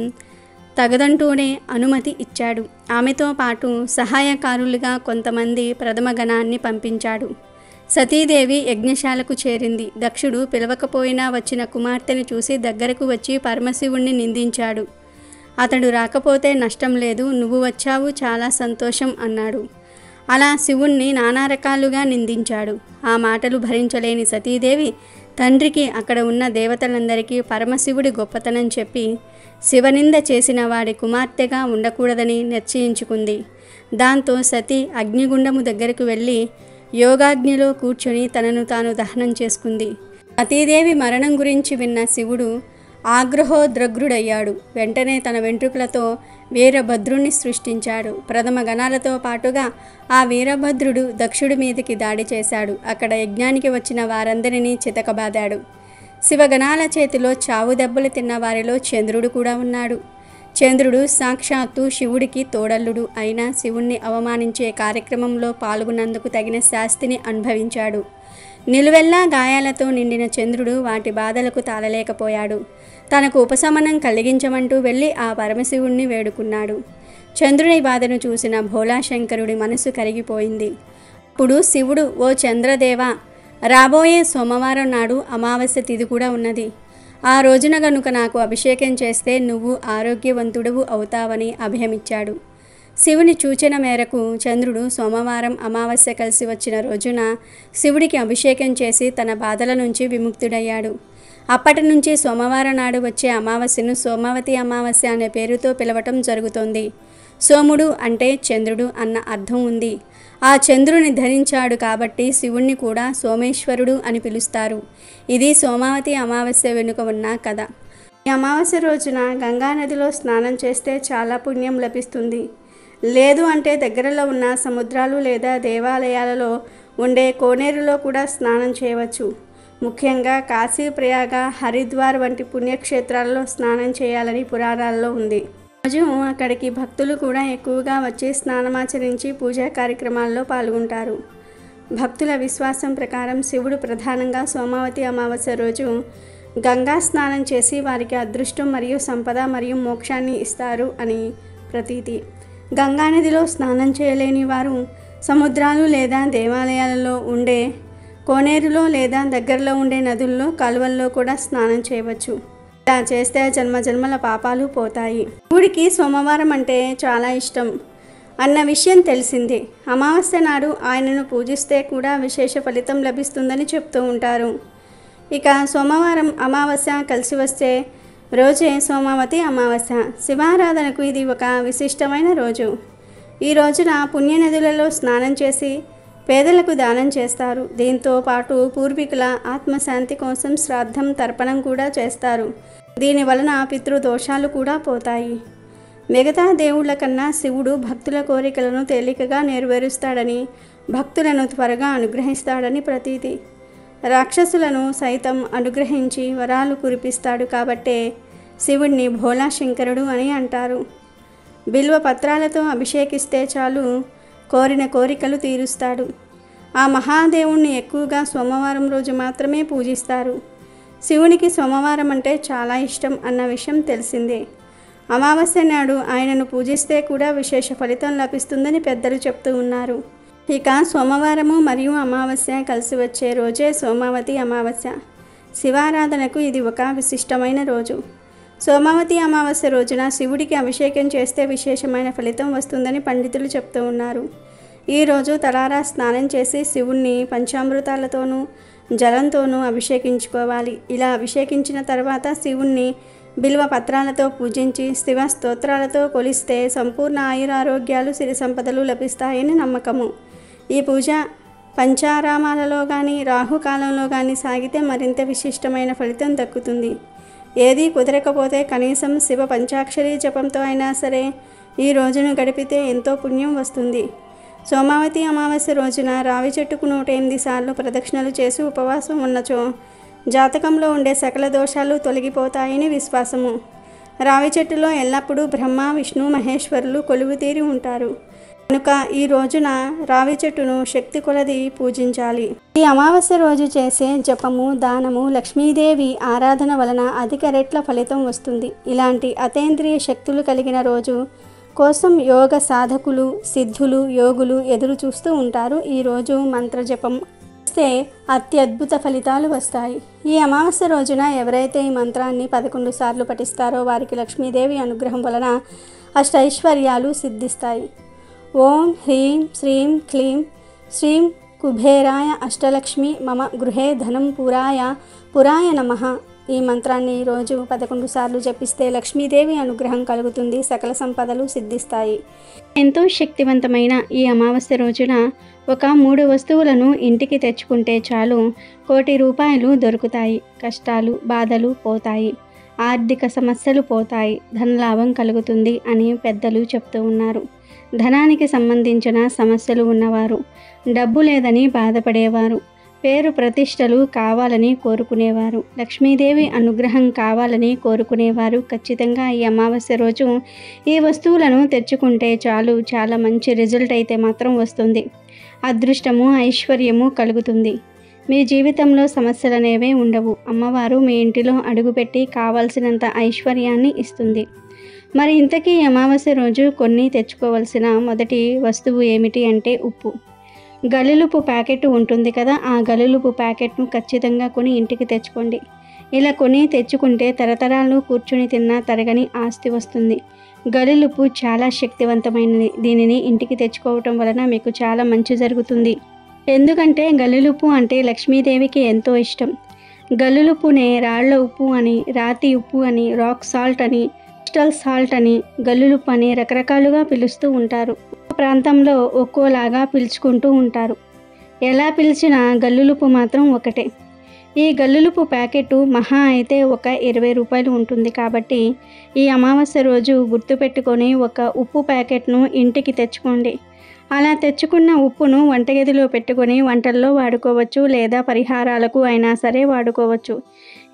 తగదంటూనే అనుమతి ఇచ్చాడు. ఆమెతో పాటు సహాయకారులుగా కొంతమంది ప్రథమ గణాన్ని పంపించాడు. సతీదేవి యజ్ఞశాలకు చేరింది. దక్షుడు పిలవకపోయినా వచ్చిన కుమార్తెను చూసి దగ్గరకు వచ్చి పరమశివుణ్ణి నిందించాడు. అతడు రాకపోతే నష్టం లేదు, నువ్వు వచ్చావు చాలా సంతోషం అన్నాడు. అలా శివుణ్ణి నానా రకాలుగా నిందించాడు. ఆ మాటలు భరించలేని సతీదేవి తండ్రికి అక్కడ ఉన్న దేవతలందరికీ పరమశివుడి గొప్పతనం చెప్పి శివనింద చేసిన వాడి కుమార్తెగా ఉండకూడదని నిశ్చయించుకుంది. దాంతో సతీ అగ్నిగుండము దగ్గరకు వెళ్ళి యోగాగ్నిలో కూర్చొని తనను తాను దహనం చేసుకుంది. సతీదేవి మరణం గురించి విన్న శివుడు ఆగ్రహోద్రగ్రుడయ్యాడు. వెంటనే తన వెంట్రుకలతో వీరభద్రుణ్ణి సృష్టించాడు. ప్రథమ గణాలతో పాటుగా ఆ వీరభద్రుడు దక్షుడి మీదకి దాడి చేశాడు. అక్కడ యజ్ఞానికి వచ్చిన వారందరినీ చితకబాదాడు. శివగణాల చేతిలో చావు దెబ్బలు తిన్న వారిలో చంద్రుడు కూడా ఉన్నాడు. చంద్రుడు సాక్షాత్తు శివుడికి తోడల్లుడు అయినా శివుణ్ణి అవమానించే కార్యక్రమంలో పాల్గొన్నందుకు తగిన శాస్తిని అనుభవించాడు. నిలువెల్లా గాయాలతో నిండిన చంద్రుడు వాటి బాధలకు తాళలేకపోయాడు. తనకు ఉపశమనం కలిగించమంటూ వెళ్ళి ఆ పరమశివుణ్ణి వేడుకున్నాడు. చంద్రుని బాధను చూసిన భోళాశంకరుడి మనసు కరిగిపోయింది. అప్పుడు శివుడు, ఓ చంద్రదేవా, రాబోయే సోమవారం నాడు అమావాస్య తిథి కూడా ఉన్నది. ఆ రోజున గనుక నాకు అభిషేకం చేస్తే నువ్వు ఆరోగ్యవంతుడవు అవుతావని అభయమిచ్చాడు. శివుని సూచన మేరకు చంద్రుడు సోమవారం అమావాస్య కలిసి వచ్చిన రోజున శివుడికి అభిషేకం చేసి తన బాధల నుంచి విముక్తుడయ్యాడు. అప్పటి నుంచి సోమవారం నాడు వచ్చే అమావాస్యను సోమావతి అమావాస్య అనే పేరుతో పిలవటం జరుగుతోంది. సోముడు అంటే చంద్రుడు అన్న అర్థం ఉంది. ఆ చంద్రుని ధరించాడు కాబట్టి శివుణ్ణి కూడా సోమేశ్వరుడు అని పిలుస్తారు. ఇది సోమావతి అమావాస్య వెనుక ఉన్న కథ. ఈ అమావాస్య రోజున గంగా నదిలో స్నానం చేస్తే చాలా పుణ్యం లభిస్తుంది. లేదు అంటే దగ్గరలో ఉన్న సముద్రాలు లేదా దేవాలయాలలో ఉండే కోనేరులో కూడా స్నానం చేయవచ్చు. ముఖ్యంగా కాశీ, ప్రయాగ, హరిద్వార్ వంటి పుణ్యక్షేత్రాలలో స్నానం చేయాలని పురాణాల్లో ఉంది. రోజు అక్కడికి భక్తులు కూడా ఎక్కువగా వచ్చి స్నానమాచరించి పూజా కార్యక్రమాల్లో పాల్గొంటారు. భక్తుల విశ్వాసం ప్రకారం శివుడు ప్రధానంగా సోమావతి అమావాస్య రోజు గంగా స్నానం చేసి వారికి అదృష్టం మరియు సంపద మరియు మోక్షాన్ని ఇస్తారు అని ప్రతీతి. గంగానదిలో స్నానం చేయలేని వారు సముద్రాలు లేదా దేవాలయాలలో ఉండే కోనేరులో లేదా దగ్గరలో ఉండే నదుల్లో, కాలువల్లో కూడా స్నానం చేయవచ్చు. ఇలా చేస్తే జన్మజన్మల పాపాలు పోతాయి. శివుడికి సోమవారం అంటే చాలా ఇష్టం అన్న విషయం తెలిసిందే. అమావాస్య నాడు ఆయనను పూజిస్తే కూడా విశేష ఫలితం లభిస్తుందని చెప్తూ ఉంటారు. ఇక సోమవారం అమావాస్య కలిసి వస్తే రోజే సోమావతి అమావాస్య. శివారాధనకు ఇది ఒక విశిష్టమైన రోజు. ఈ రోజున పుణ్యనదులలో స్నానం చేసి పేదలకు దానం చేస్తారు. దీంతో పాటు పూర్వీకుల ఆత్మశాంతి కోసం శ్రాద్ధం, తర్పణం కూడా చేస్తారు. దీని వలన పితృదోషాలు కూడా పోతాయి. మిగతా దేవుళ్ల కన్నా శివుడు భక్తుల కోరికలను తేలికగా నెరవేరుస్తాడని, భక్తులను త్వరగా అనుగ్రహిస్తాడని ప్రతీతి. రాక్షసులను సైతం అనుగ్రహించి వరాలు కురిపిస్తాడు కాబట్టే శివుడిని భోలా శంకరుడు అని అంటారు. బిల్వ పత్రాలతో అభిషేకిస్తే చాలు కోరిన కోరికలు తీరుస్తాడు. ఆ మహాదేవుణ్ణి ఎక్కువగా సోమవారం రోజు మాత్రమే పూజిస్తారు. శివునికి సోమవారం అంటే చాలా ఇష్టం అన్న విషయం తెలిసిందే. అమావాస్య నాడు ఆయనను పూజిస్తే కూడా విశేష ఫలితం లభిస్తుందని పెద్దలు చెప్తూ ఉన్నారు. ఇక సోమవారము మరియు అమావాస్య కలిసి వచ్చే రోజే సోమావతి అమావాస్య. శివారాధనకు ఇది ఒక విశిష్టమైన రోజు. సోమావతి అమావాస్య రోజున శివుడికి అభిషేకం చేస్తే విశేషమైన ఫలితం వస్తుందని పండితులు చెప్తూ ఉన్నారు. ఈరోజు తలారా స్నానం చేసి శివుణ్ణి పంచామృతాలతోనూ జలంతోనూ అభిషేకించుకోవాలి. ఇలా అభిషేకించిన తర్వాత శివుణ్ణి బిల్వ పత్రాలతో పూజించి శివ స్తోత్రాలతో కొలిస్తే సంపూర్ణ ఆయురారోగ్యాలు, సిరి సంపదలు లభిస్తాయని నమ్మకము. ఈ పూజ పంచారామాలలో కానీ రాహుకాలంలో కానీ సాగితే మరింత విశిష్టమైన ఫలితం దక్కుతుంది. ఏదీ కుదరకపోతే కనీసం శివ పంచాక్షరి జపంతో అయినా సరే ఈ రోజును గడిపితే ఎంతో పుణ్యం వస్తుంది. సోమావతి అమావాస్య రోజున రావి చెట్టుకు 108 సార్లు ప్రదక్షిణలు చేసి ఉపవాసం ఉన్నచో జాతకంలో ఉండే సకల దోషాలు తొలగిపోతాయని విశ్వాసము. రావి చెట్టులో ఎల్లప్పుడూ బ్రహ్మ, విష్ణు, మహేశ్వరులు కొలువుతీరి ఉంటారు కనుక ఈ రోజున రావి చెట్టును శక్తి కొలది పూజించాలి. ఈ అమావాస్య రోజు చేసే జపము, దానము, లక్ష్మీదేవి ఆరాధన వలన అధిక రెట్ల ఫలితం వస్తుంది. ఇలాంటి అతీంద్రియ శక్తులు కలిగిన రోజు కోసం యోగ సాధకులు, సిద్ధులు, యోగులు ఎదురు చూస్తూ ఉంటారు. ఈరోజు మంత్రజపం చేస్తే అత్యద్భుత ఫలితాలు వస్తాయి. ఈ అమావాస్య రోజున ఎవరైతే ఈ మంత్రాన్ని 11 సార్లు పఠిస్తారో వారికి లక్ష్మీదేవి అనుగ్రహం వలన అష్టైశ్వర్యాలు సిద్ధిస్తాయి. ఓం హ్రీం శ్రీం క్లీం శ్రీం కుబేరాయ అష్టలక్ష్మి మమ గృహే ధనం పురాయ నమః. ఈ మంత్రాన్ని రోజు 11 సార్లు జపిస్తే లక్ష్మీదేవి అనుగ్రహం కలుగుతుంది, సకల సంపదలు సిద్ధిస్తాయి. ఎంతో శక్తివంతమైన ఈ అమావాస్య రోజున ఒక 3 వస్తువులను ఇంటికి తెచ్చుకుంటే చాలు 1 కోటి రూపాయలు దొరుకుతాయి. కష్టాలు, బాధలు పోతాయి, ఆర్థిక సమస్యలు పోతాయి, ధనలాభం కలుగుతుంది అని పెద్దలు చెప్తూ ఉన్నారు. ధనానికి సంబంధించిన సమస్యలు ఉన్నవారు, డబ్బు లేదని బాధపడేవారు, పేరు ప్రతిష్టలు కావాలని కోరుకునేవారు, లక్ష్మీదేవి అనుగ్రహం కావాలని కోరుకునేవారు ఖచ్చితంగా ఈ అమావాస్య రోజు ఈ వస్తువులను తెచ్చుకుంటే చాలు చాలా మంచి రిజల్ట్ అయితే మాత్రం వస్తుంది. అదృష్టము, ఐశ్వర్యము కలుగుతుంది. మీ జీవితంలో సమస్యలు అనేవే ఉండవు. అమ్మవారు మీ ఇంటిలో అడుగుపెట్టి కావాల్సినంత ఐశ్వర్యాన్ని ఇస్తుంది. మరి ఇంతకీ అమావాస్య రోజు కొన్ని తెచ్చుకోవాల్సిన మొదటి వస్తువు ఏమిటి అంటే ఉప్పు. గల్లులుప్పు ప్యాకెట్ ఉంటుంది కదా, ఆ గల్లులుప్పు ప్యాకెట్ను ఖచ్చితంగా కొని ఇంటికి తెచ్చుకోండి. ఇలా కొని తెచ్చుకుంటే తరతరాలు కూర్చుని తిన్నా తరగని ఆస్తి వస్తుంది. గల్లులుప్పు చాలా శక్తివంతమైనది. దీనిని ఇంటికి తెచ్చుకోవటం వలన మీకు చాలా మంచి జరుగుతుంది. ఎందుకంటే గల్లులుప్పు అంటే లక్ష్మీదేవికి ఎంతో ఇష్టం. గల్లులుప్పునే రాళ్ల ఉప్పు అని, రాతి ఉప్పు అని, రాక్ సాల్ట్ అని, క్రిస్టల్ సాల్ట్ అని, గల్లులుప్పు అని రకరకాలుగా పిలుస్తూ ఉంటారు. ప్రాంతంలో ఒక్కోలాగా పిలుచుకుంటూ ఉంటారు. ఎలా పిలిచినా గల్లులుప్పు మాత్రం ఒకటే. ఈ గల్లులుప్పు ప్యాకెట్ మహా అయితే ఒక 20 రూపాయలు ఉంటుంది. కాబట్టి ఈ అమావాస్య రోజు గుర్తుపెట్టుకొని ఒక ఉప్పు ప్యాకెట్ను ఇంటికి తెచ్చుకోండి. అలా తెచ్చుకున్న ఉప్పును వంటగదిలో పెట్టుకొని వంటల్లో వాడుకోవచ్చు, లేదా పరిహారాలకు అయినా సరే వాడుకోవచ్చు.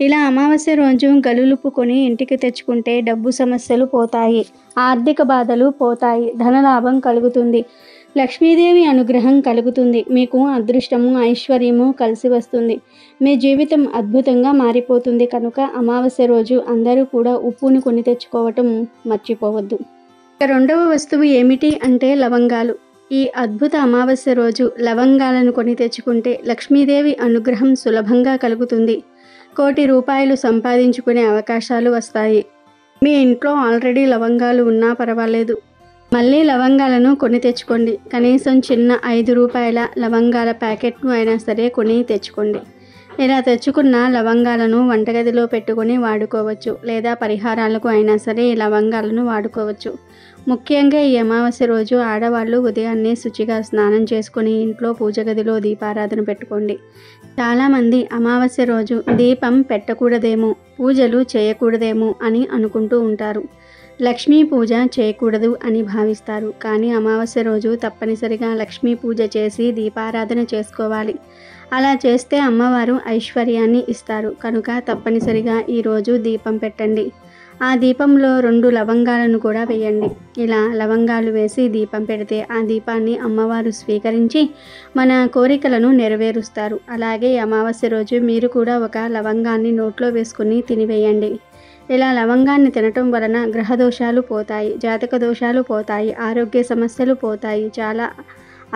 ఇలా అమావాస్య రోజు గల్లులుప్పు కొని ఇంటికి తెచ్చుకుంటే డబ్బు సమస్యలు పోతాయి, ఆర్థిక బాధలు పోతాయి, ధనలాభం కలుగుతుంది, లక్ష్మీదేవి అనుగ్రహం కలుగుతుంది. మీకు అదృష్టము, ఐశ్వర్యము కలిసి వస్తుంది. మీ జీవితం అద్భుతంగా మారిపోతుంది. కనుక అమావాస్య రోజు అందరూ కూడా ఉప్పుని కొని తెచ్చుకోవటం మర్చిపోవద్దు. రెండవ వస్తువు ఏమిటి అంటే లవంగాలు. ఈ అద్భుత అమావాస్య రోజు లవంగాలను కొని తెచ్చుకుంటే లక్ష్మీదేవి అనుగ్రహం సులభంగా కలుగుతుంది. 1 కోటి రూపాయలు సంపాదించుకునే అవకాశాలు వస్తాయి. మీ ఇంట్లో ఆల్రెడీ లవంగాలు ఉన్నా పర్వాలేదు, మళ్ళీ లవంగాలను కొని తెచ్చుకోండి. కనీసం చిన్న 5 రూపాయల లవంగాల ప్యాకెట్ను అయినా సరే కొని తెచ్చుకోండి. ఇలా తెచ్చుకున్న లవంగాలను వంటగదిలో పెట్టుకొని వాడుకోవచ్చు, లేదా పరిహారాలకు అయినా సరే ఈ లవంగాలను వాడుకోవచ్చు. ముఖ్యంగా ఈ అమావాస్య రోజు ఆడవాళ్ళు ఉదయాన్నే శుచిగా స్నానం చేసుకుని ఇంట్లో పూజ గదిలో దీపారాధన పెట్టుకోండి. చాలామంది అమావాస్య రోజు దీపం పెట్టకూడదేమో, పూజలు చేయకూడదేమో అని అనుకుంటూ ఉంటారు. లక్ష్మీ పూజ చేయకూడదు అని భావిస్తారు. కానీ అమావాస్య రోజు తప్పనిసరిగా లక్ష్మీ పూజ చేసి దీపారాధన చేసుకోవాలి. అలా చేస్తే అమ్మవారు ఐశ్వర్యాన్ని ఇస్తారు. కనుక తప్పనిసరిగా ఈరోజు దీపం పెట్టండి. ఆ దీపంలో 2 లవంగాలను కూడా వేయండి. ఇలా లవంగాలు వేసి దీపం పెడితే ఆ దీపాన్ని అమ్మవారు స్వీకరించి మన కోరికలను నెరవేరుస్తారు. అలాగే అమావాస్య రోజు మీరు కూడా ఒక లవంగాన్ని నోట్లో వేసుకుని తినివేయండి. ఇలా లవంగాన్ని తినటం వలన గ్రహ దోషాలు పోతాయి, జాతక దోషాలు పోతాయి, ఆరోగ్య సమస్యలు పోతాయి, చాలా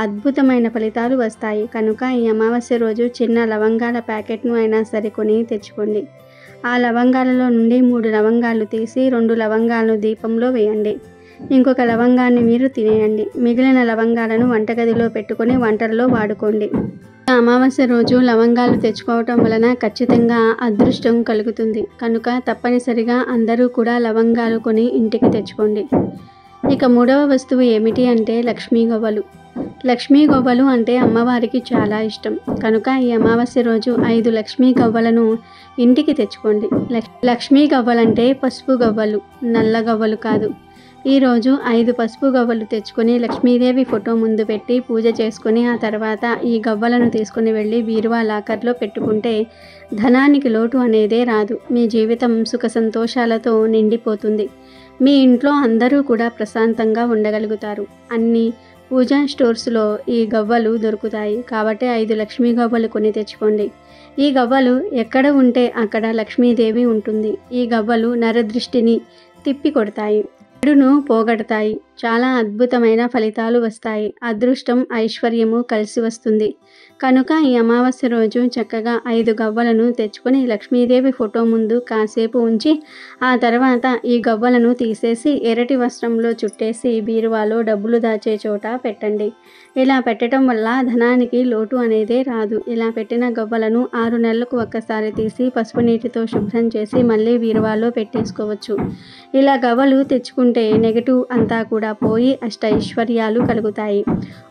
అద్భుతమైన ఫలితాలు వస్తాయి. కనుక ఈ అమావాస్య రోజు చిన్న లవంగాల ప్యాకెట్ను అయినా సరే కొని తెచ్చుకోండి. ఆ లవంగాలలో నుండి 3 లవంగాలు తీసి 2 లవంగాలను దీపంలో వేయండి. ఇంకొక లవంగాన్ని మీరు తినేయండి. మిగిలిన లవంగాలను వంటగదిలో పెట్టుకొని వంటల్లో వాడుకోండి. అమావాస్య రోజు లవంగాలు తెచ్చుకోవటం వలన ఖచ్చితంగా అదృష్టం కలుగుతుంది. కనుక తప్పనిసరిగా అందరూ కూడా లవంగాలు కొని ఇంటికి తెచ్చుకోండి. ఇక 3వ వస్తువు ఏమిటి అంటే లక్ష్మీ గవ్వలు. లక్ష్మీ గవ్వలు అంటే అమ్మవారికి చాలా ఇష్టం. కనుక ఈ అమావాస్య రోజు 5 లక్ష్మీ గవ్వలను ఇంటికి తెచ్చుకోండి. లక్ష్మీ గవ్వలంటే పసుపు గవ్వలు, నల్ల గవ్వలు కాదు. ఈరోజు 5 పసుపు గవ్వలు తెచ్చుకొని లక్ష్మీదేవి ఫోటో ముందు పెట్టి పూజ చేసుకొని ఆ తర్వాత ఈ గవ్వలను తీసుకుని వెళ్ళి బీరువా లాకర్లో పెట్టుకుంటే ధనానికి లోటు అనేదే రాదు. మీ జీవితం సుఖ సంతోషాలతో నిండిపోతుంది. మీ ఇంట్లో అందరూ కూడా ప్రశాంతంగా ఉండగలుగుతారు. అన్ని పూజా స్టోర్స్లో ఈ గవ్వలు దొరుకుతాయి. కాబట్టి 5 లక్ష్మీ గవ్వలు కొని తెచ్చుకోండి. ఈ గవ్వలు ఎక్కడ ఉంటే అక్కడ లక్ష్మీదేవి ఉంటుంది. ఈ గవ్వలు నరదృష్టిని తిప్పి కొడతాయి, చెడును పోగొడతాయి. చాలా అద్భుతమైన ఫలితాలు వస్తాయి. అదృష్టం, ఐశ్వర్యము కలిసి వస్తుంది. కనుక ఈ అమావాస్య రోజు చక్కగా 5 గవ్వలను తెచ్చుకొని లక్ష్మీదేవి ఫోటో ముందు కాసేపు ఉంచి ఆ తర్వాత ఈ గవ్వలను తీసేసి ఎర్రటి వస్త్రంలో చుట్టేసి బీరువాలో డబ్బులు దాచే చోట పెట్టండి. ఇలా పెట్టడం వల్ల ధనానికి లోటు అనేదే రాదు. ఇలా పెట్టిన గవ్వలను 6 నెలలకు ఒక్కసారి తీసి పసుపు నీటితో శుభ్రం చేసి మళ్ళీ బీరువాలో పెట్టేసుకోవచ్చు. ఇలా గవ్వలు తెచ్చుకుంటే నెగటివ్ అంతా కూడా పోయి అష్టైశ్వర్యాలు కలుగుతాయి.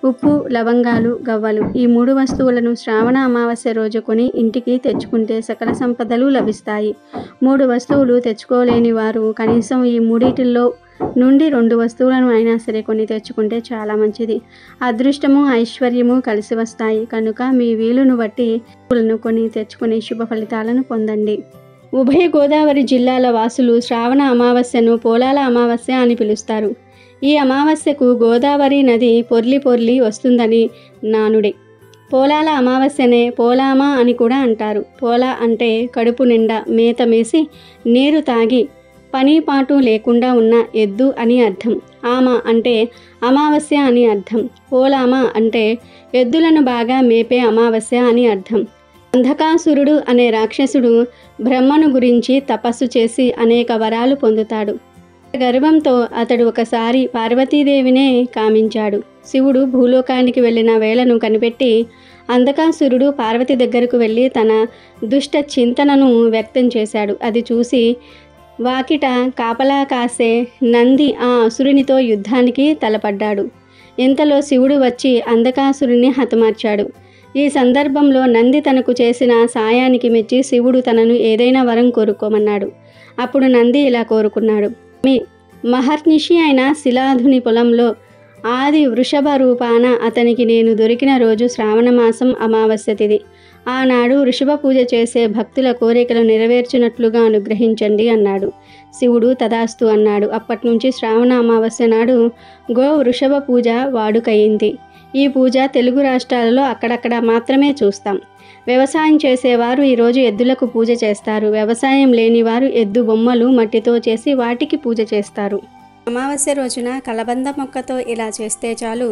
ఉప్పు, లవంగాలు, గవ్వలు ఈ 3 వస్తువులను శ్రావణ అమావాస్య రోజు కొని ఇంటికి తెచ్చుకుంటే సకల సంపదలు లభిస్తాయి. 3 వస్తువులు తెచ్చుకోలేని వారు కనీసం ఈ 3 నుండి 2 వస్తువులను అయినా సరే కొని తెచ్చుకుంటే చాలా మంచిది. అదృష్టము, ఐశ్వర్యము కలిసి వస్తాయి. కనుక మీ వీలును బట్టి వస్తువులను కొని తెచ్చుకుని శుభ ఫలితాలను పొందండి. ఉభయ గోదావరి జిల్లాల వాసులు శ్రావణ అమావాస్యను పోలాల అమావాస్య అని పిలుస్తారు. ఈ అమావాస్యకు గోదావరి నది పొర్లి పొర్లి వస్తుందని నానుడి. పోలాల అమావాస్యనే పోలామా అని కూడా అంటారు. పోలా అంటే కడుపు నిండా మేత మేసి నీరు తాగి పని పాటు లేకుండా ఉన్న ఎద్దు అని అర్థం. ఆమ అంటే అమావాస్య అని అర్థం. పోలామా అంటే ఎద్దులను బాగా మేపే అమావాస్య అని అర్థం. అంధకాసురుడు అనే రాక్షసుడు బ్రహ్మను గురించి తపస్సు చేసి అనేక వరాలు పొందుతాడు. గర్వంతో అతడు ఒకసారి పార్వతీదేవినే కామించాడు. శివుడు భూలోకానికి వెళ్ళిన వేళను కనిపెట్టి అంధకాసురుడు పార్వతి దగ్గరకు వెళ్ళి తన దుష్ట చింతనను వ్యక్తం చేశాడు. అది చూసి వాకిట కాపలా కాసే నంది ఆ అసురునితో యుద్ధానికి తలపడ్డాడు. ఇంతలో శివుడు వచ్చి అంధకాసురుని హతమార్చాడు. ఈ సందర్భంలో నంది తనకు చేసిన సాయానికి మెచ్చి శివుడు తనను ఏదైనా వరం కోరుకోమన్నాడు. అప్పుడు నంది ఇలా కోరుకున్నాడు: మహర్నిషి అయిన శిలాధుని పొలంలో ఆది వృషభ రూపాన అతనికి నేను దొరికిన రోజు శ్రావణమాసం అమావాస్య తిథి. ఆనాడు వృషభ పూజ చేసే భక్తుల కోరికలు నెరవేర్చినట్లుగా అనుగ్రహించండి అన్నాడు. శివుడు తదాస్తు అన్నాడు. అప్పటి నుంచి శ్రావణ అమావాస్య నాడు గో వృషభ పూజ వాడుకయింది. ఈ పూజ తెలుగు రాష్ట్రాలలో అక్కడక్కడ మాత్రమే చూస్తాం. వ్యవసాయం చేసేవారు ఈరోజు ఎద్దులకు పూజ చేస్తారు. వ్యవసాయం లేనివారు ఎద్దు బొమ్మలు మట్టితో చేసి వాటికి పూజ చేస్తారు. అమావాస్య రోజున కలబంద మొక్కతో ఇలా చేస్తే చాలు,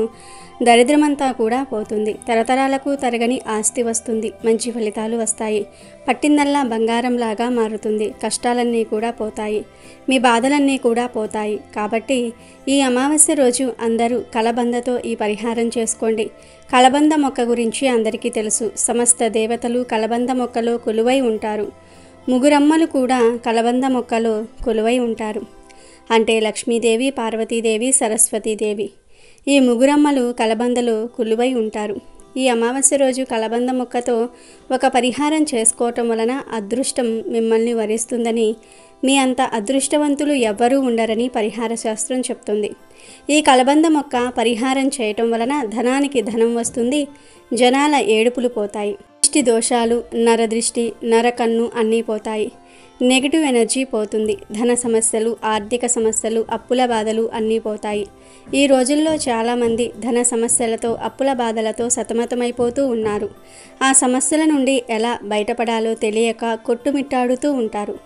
దరిద్రమంతా కూడా పోతుంది. తరతరాలకు తరగని ఆస్తి వస్తుంది. మంచి ఫలితాలు వస్తాయి. పట్టిందల్లా బంగారంలాగా మారుతుంది. కష్టాలన్నీ కూడా పోతాయి. మీ బాధలన్నీ కూడా పోతాయి. కాబట్టి ఈ అమావాస్య రోజు అందరూ కలబందతో ఈ పరిహారం చేసుకోండి. కలబంద మొక్క గురించి అందరికీ తెలుసు. సమస్త దేవతలు కలబంద మొక్కలో కొలువై ఉంటారు. ముగురమ్మలు కూడా కలబంద మొక్కలో కొలువై ఉంటారు. అంటే లక్ష్మీదేవి, పార్వతీదేవి, సరస్వతీదేవి. ఈ ముగురమ్మలు కలబందలో కొలువై ఉంటారు. ఈ అమావాస్య రోజు కలబంద మొక్కతో ఒక పరిహారం చేసుకోవటం వలన అదృష్టం మిమ్మల్ని వరిస్తుందని, మీ అంత అదృష్టవంతులు ఎవ్వరూ ఉండరని పరిహార శాస్త్రం చెప్తుంది. ఈ కలబంద మొక్క పరిహారం చేయటం వలన ధనానికి ధనం వస్తుంది. జనాల ఏడుపులు పోతాయి. దృష్టి దోషాలు, నరదృష్టి, నరకన్ను అన్నీ పోతాయి. నెగిటివ్ ఎనర్జీ పోతుంది. ధన సమస్యలు, ఆర్థిక సమస్యలు, అప్పుల బాధలు అన్నీ పోతాయి. ఈ రోజుల్లో చాలామంది ధన సమస్యలతో, అప్పుల బాధలతో సతమతమైపోతూ ఉన్నారు. ఆ సమస్యల నుండి ఎలా బయటపడాలో తెలియక కొట్టుమిట్టాడుతూ ఉంటారు.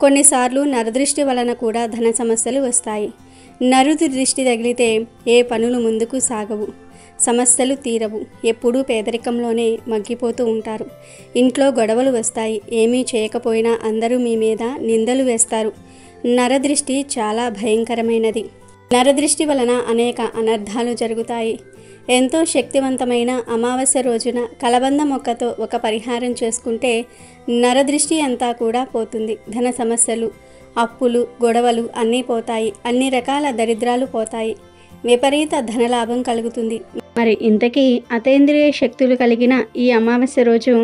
కొన్నిసార్లు నరదృష్టి వలన కూడా ధన సమస్యలు వస్తాయి. నరుడి దృష్టి తగిలితే ఏ పనులు ముందుకు సాగవు, సమస్యలు తీరవు. ఎప్పుడూ పేదరికంలోనే మగ్గిపోతూ ఉంటారు. ఇంట్లో గొడవలు వస్తాయి. ఏమీ చేయకపోయినా అందరూ మీ మీద నిందలు వేస్తారు. నరదృష్టి చాలా భయంకరమైనది. నరదృష్టి వలన అనేక అనర్థాలు జరుగుతాయి. ఎంతో శక్తివంతమైన అమావాస్య రోజున కలబంద మొక్కతో ఒక పరిహారం చేసుకుంటే నరదృష్టి అంతా కూడా పోతుంది. ధన సమస్యలు, అప్పులు, గొడవలు అన్నీ పోతాయి. అన్ని రకాల దరిద్రాలు పోతాయి. విపరీత ధనలాభం కలుగుతుంది. మరి ఇంతకీ అతీంద్రియ శక్తులు కలిగిన ఈ అమావాస్య రోజు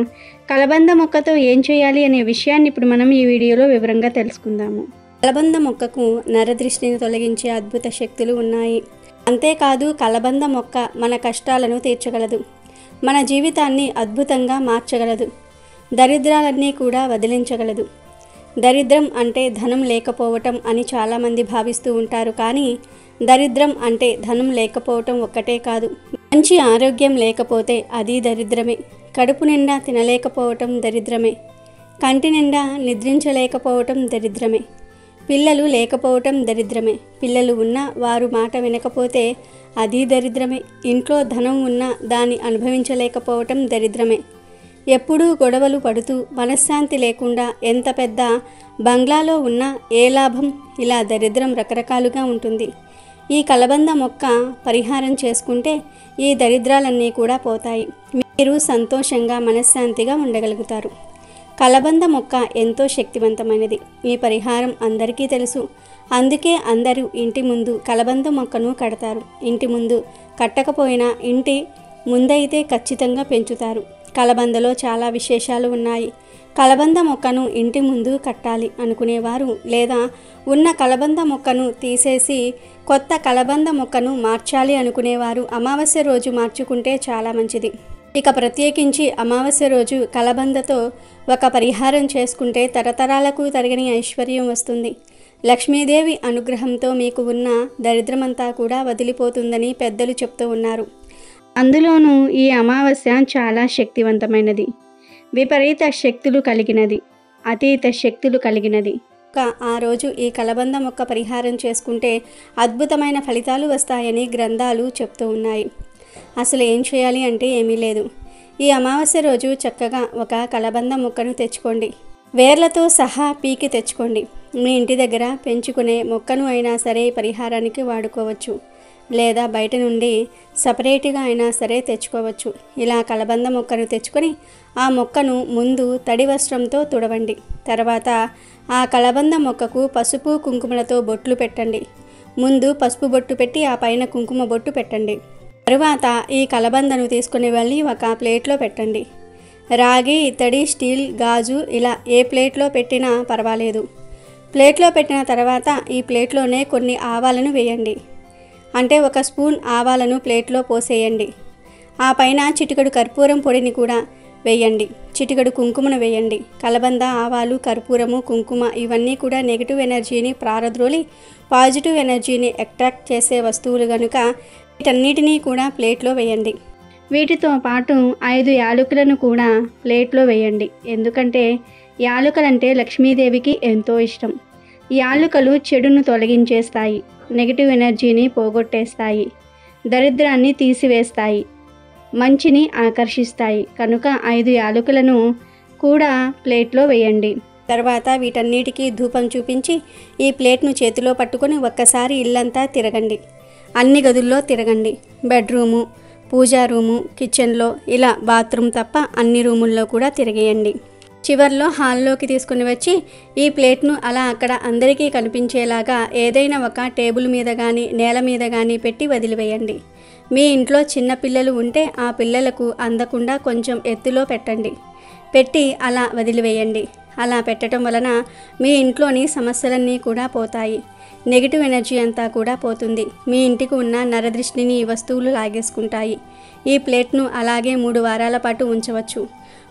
కలబంద మొక్కతో ఏం చేయాలి అనే విషయాన్ని ఇప్పుడు మనం ఈ వీడియోలో వివరంగా తెలుసుకుందాము. కలబంద మొక్కకు నరదృష్టిని తొలగించే అద్భుత శక్తులు ఉన్నాయి. అంతేకాదు కలబంద మొక్క మన కష్టాలను తీర్చగలదు. మన జీవితాన్ని అద్భుతంగా మార్చగలదు. దరిద్రాలన్నీ కూడా వదిలించగలదు. దరిద్రం అంటే ధనం లేకపోవటం అని చాలామంది భావిస్తూ ఉంటారు. కానీ దరిద్రం అంటే ధనం లేకపోవటం ఒక్కటే కాదు, మంచి ఆరోగ్యం లేకపోతే అది దరిద్రమే. కడుపు నిండా తినలేకపోవటం దరిద్రమే. కంటి నిండా నిద్రించలేకపోవటం దరిద్రమే. పిల్లలు లేకపోవటం దరిద్రమే. పిల్లలు ఉన్నా వారు మాట వినకపోతే అది దరిద్రమే. ఇంట్లో ధనం ఉన్నా దాన్ని అనుభవించలేకపోవటం దరిద్రమే. ఎప్పుడూ గొడవలు పడుతూ మనశ్శాంతి లేకుండా ఎంత పెద్ద బంగ్లాలో ఉన్నా ఏ లాభం? ఇలా దరిద్రం రకరకాలుగా ఉంటుంది. ఈ కలబంద మొక్క పరిహారం చేసుకుంటే ఈ దరిద్రాలన్నీ కూడా పోతాయి. మీరు సంతోషంగా మనశ్శాంతిగా ఉండగలుగుతారు. కలబంద మొక్క ఎంతో శక్తివంతమైనది. ఈ పరిహారం అందరికీ తెలుసు. అందుకే అందరూ ఇంటి ముందు కలబంద మొక్కను కడతారు. ఇంటి ముందు కట్టకపోయినా ఇంటి ముందైతే ఖచ్చితంగా పెంచుతారు. కలబందలో చాలా విశేషాలు ఉన్నాయి. కలబంద మొక్కను ఇంటి ముందు కట్టాలి అనుకునేవారు లేదా ఉన్న కలబంద మొక్కను తీసేసి కొత్త కలబంద మొక్కను మార్చాలి అనుకునేవారు అమావాస్య రోజు మార్చుకుంటే చాలా మంచిది. ఇక ప్రత్యేకించి అమావాస్య రోజు కలబందతో ఒక పరిహారం చేసుకుంటే తరతరాలకు తరగని ఐశ్వర్యం వస్తుంది. లక్ష్మీదేవి అనుగ్రహంతో మీకు ఉన్న దరిద్రమంతా కూడా వదిలిపోతుందని పెద్దలు చెప్తూ ఉన్నారు. అందులోనూ ఈ అమావాస్య చాలా శక్తివంతమైనది, విపరీత శక్తులు కలిగినది, అతీత శక్తులు కలిగినది. ఆ రోజు ఈ కలబంద మొక్క పరిహారం చేసుకుంటే అద్భుతమైన ఫలితాలు వస్తాయని గ్రంథాలు చెప్తూ ఉన్నాయి. అసలు ఏం చేయాలి అంటే ఏమీ లేదు. ఈ అమావాస్య రోజు చక్కగా ఒక కలబంద మొక్కను తెచ్చుకోండి. వేర్లతో సహా పీకి తెచ్చుకోండి. మీ ఇంటి దగ్గర పెంచుకునే మొక్కను అయినా సరే పరిహారానికి వాడుకోవచ్చు, లేదా బయట నుండి సపరేట్గా అయినా సరే తెచ్చుకోవచ్చు. ఇలా కలబంద మొక్కను తెచ్చుకొని ఆ మొక్కను ముందు తడి వస్త్రంతో తుడవండి. తర్వాత ఆ కలబంద మొక్కకు పసుపు కుంకుమలతో బొట్లు పెట్టండి. ముందు పసుపు బొట్టు పెట్టి ఆ పైన కుంకుమ బొట్టు పెట్టండి. తరువాత ఈ కలబందను తీసుకుని వెళ్ళి ఒక ప్లేట్లో పెట్టండి. రాగి, ఇత్తడి, స్టీల్, గాజు ఇలా ఏ ప్లేట్లో పెట్టినా పర్వాలేదు. ప్లేట్లో పెట్టిన తర్వాత ఈ ప్లేట్లోనే కొన్ని ఆవాలను వేయండి. అంటే 1 స్పూన్ ఆవాలను ప్లేట్లో పోసేయండి. ఆ పైన చిటికెడు కర్పూరం పొడిని కూడా వేయండి. చిటికెడు కుంకుమను వేయండి. కలబంద, ఆవాలు, కర్పూరము, కుంకుమ ఇవన్నీ కూడా నెగిటివ్ ఎనర్జీని ప్రారద్రోలి పాజిటివ్ ఎనర్జీని అట్రాక్ట్ చేసే వస్తువులు కనుక వీటన్నిటినీ కూడా ప్లేట్లో వేయండి. వీటితో పాటు 5 యాలకులను కూడా ప్లేట్లో వేయండి. ఎందుకంటే యాలకులంటే లక్ష్మీదేవికి ఎంతో ఇష్టం. యాలకులు చెడును తొలగించేస్తాయి, నెగిటివ్ ఎనర్జీని పోగొట్టేస్తాయి, దరిద్రాన్ని తీసివేస్తాయి, మంచిని ఆకర్షిస్తాయి. కనుక 5 యాలకులను కూడా ప్లేట్లో వేయండి. తర్వాత వీటన్నిటికీ ధూపం చూపించి ఈ ప్లేట్ను చేతిలో పట్టుకొని ఒక్కసారి ఇల్లంతా తిరగండి. అన్ని గదుల్లో తిరగండి. బెడ్రూము, పూజా రూము, కిచెన్లో ఇలా బాత్రూమ్ తప్ప అన్ని రూముల్లో కూడా తిరిగేయండి. చివర్లో హాల్లోకి తీసుకుని వచ్చి ఈ ప్లేట్ను అలా అక్కడ అందరికీ కనిపించేలాగా ఏదైనా ఒక టేబుల్ మీద కానీ నేల మీద కానీ పెట్టి వదిలివేయండి. మీ ఇంట్లో చిన్న పిల్లలు ఉంటే ఆ పిల్లలకు అందకుండా కొంచెం ఎత్తులో పెట్టండి. పెట్టి అలా వదిలివేయండి. అలా పెట్టడం వలన మీ ఇంట్లోని సమస్యలన్నీ కూడా పోతాయి, నెగిటివ్ ఎనర్జీ అంతా కూడా పోతుంది. మీ ఇంటికి ఉన్న నరదృష్టిని ఈ వస్తువులు లాగేసుకుంటాయి. ఈ ప్లేట్ను అలాగే 3 వారాల పాటు ఉంచవచ్చు.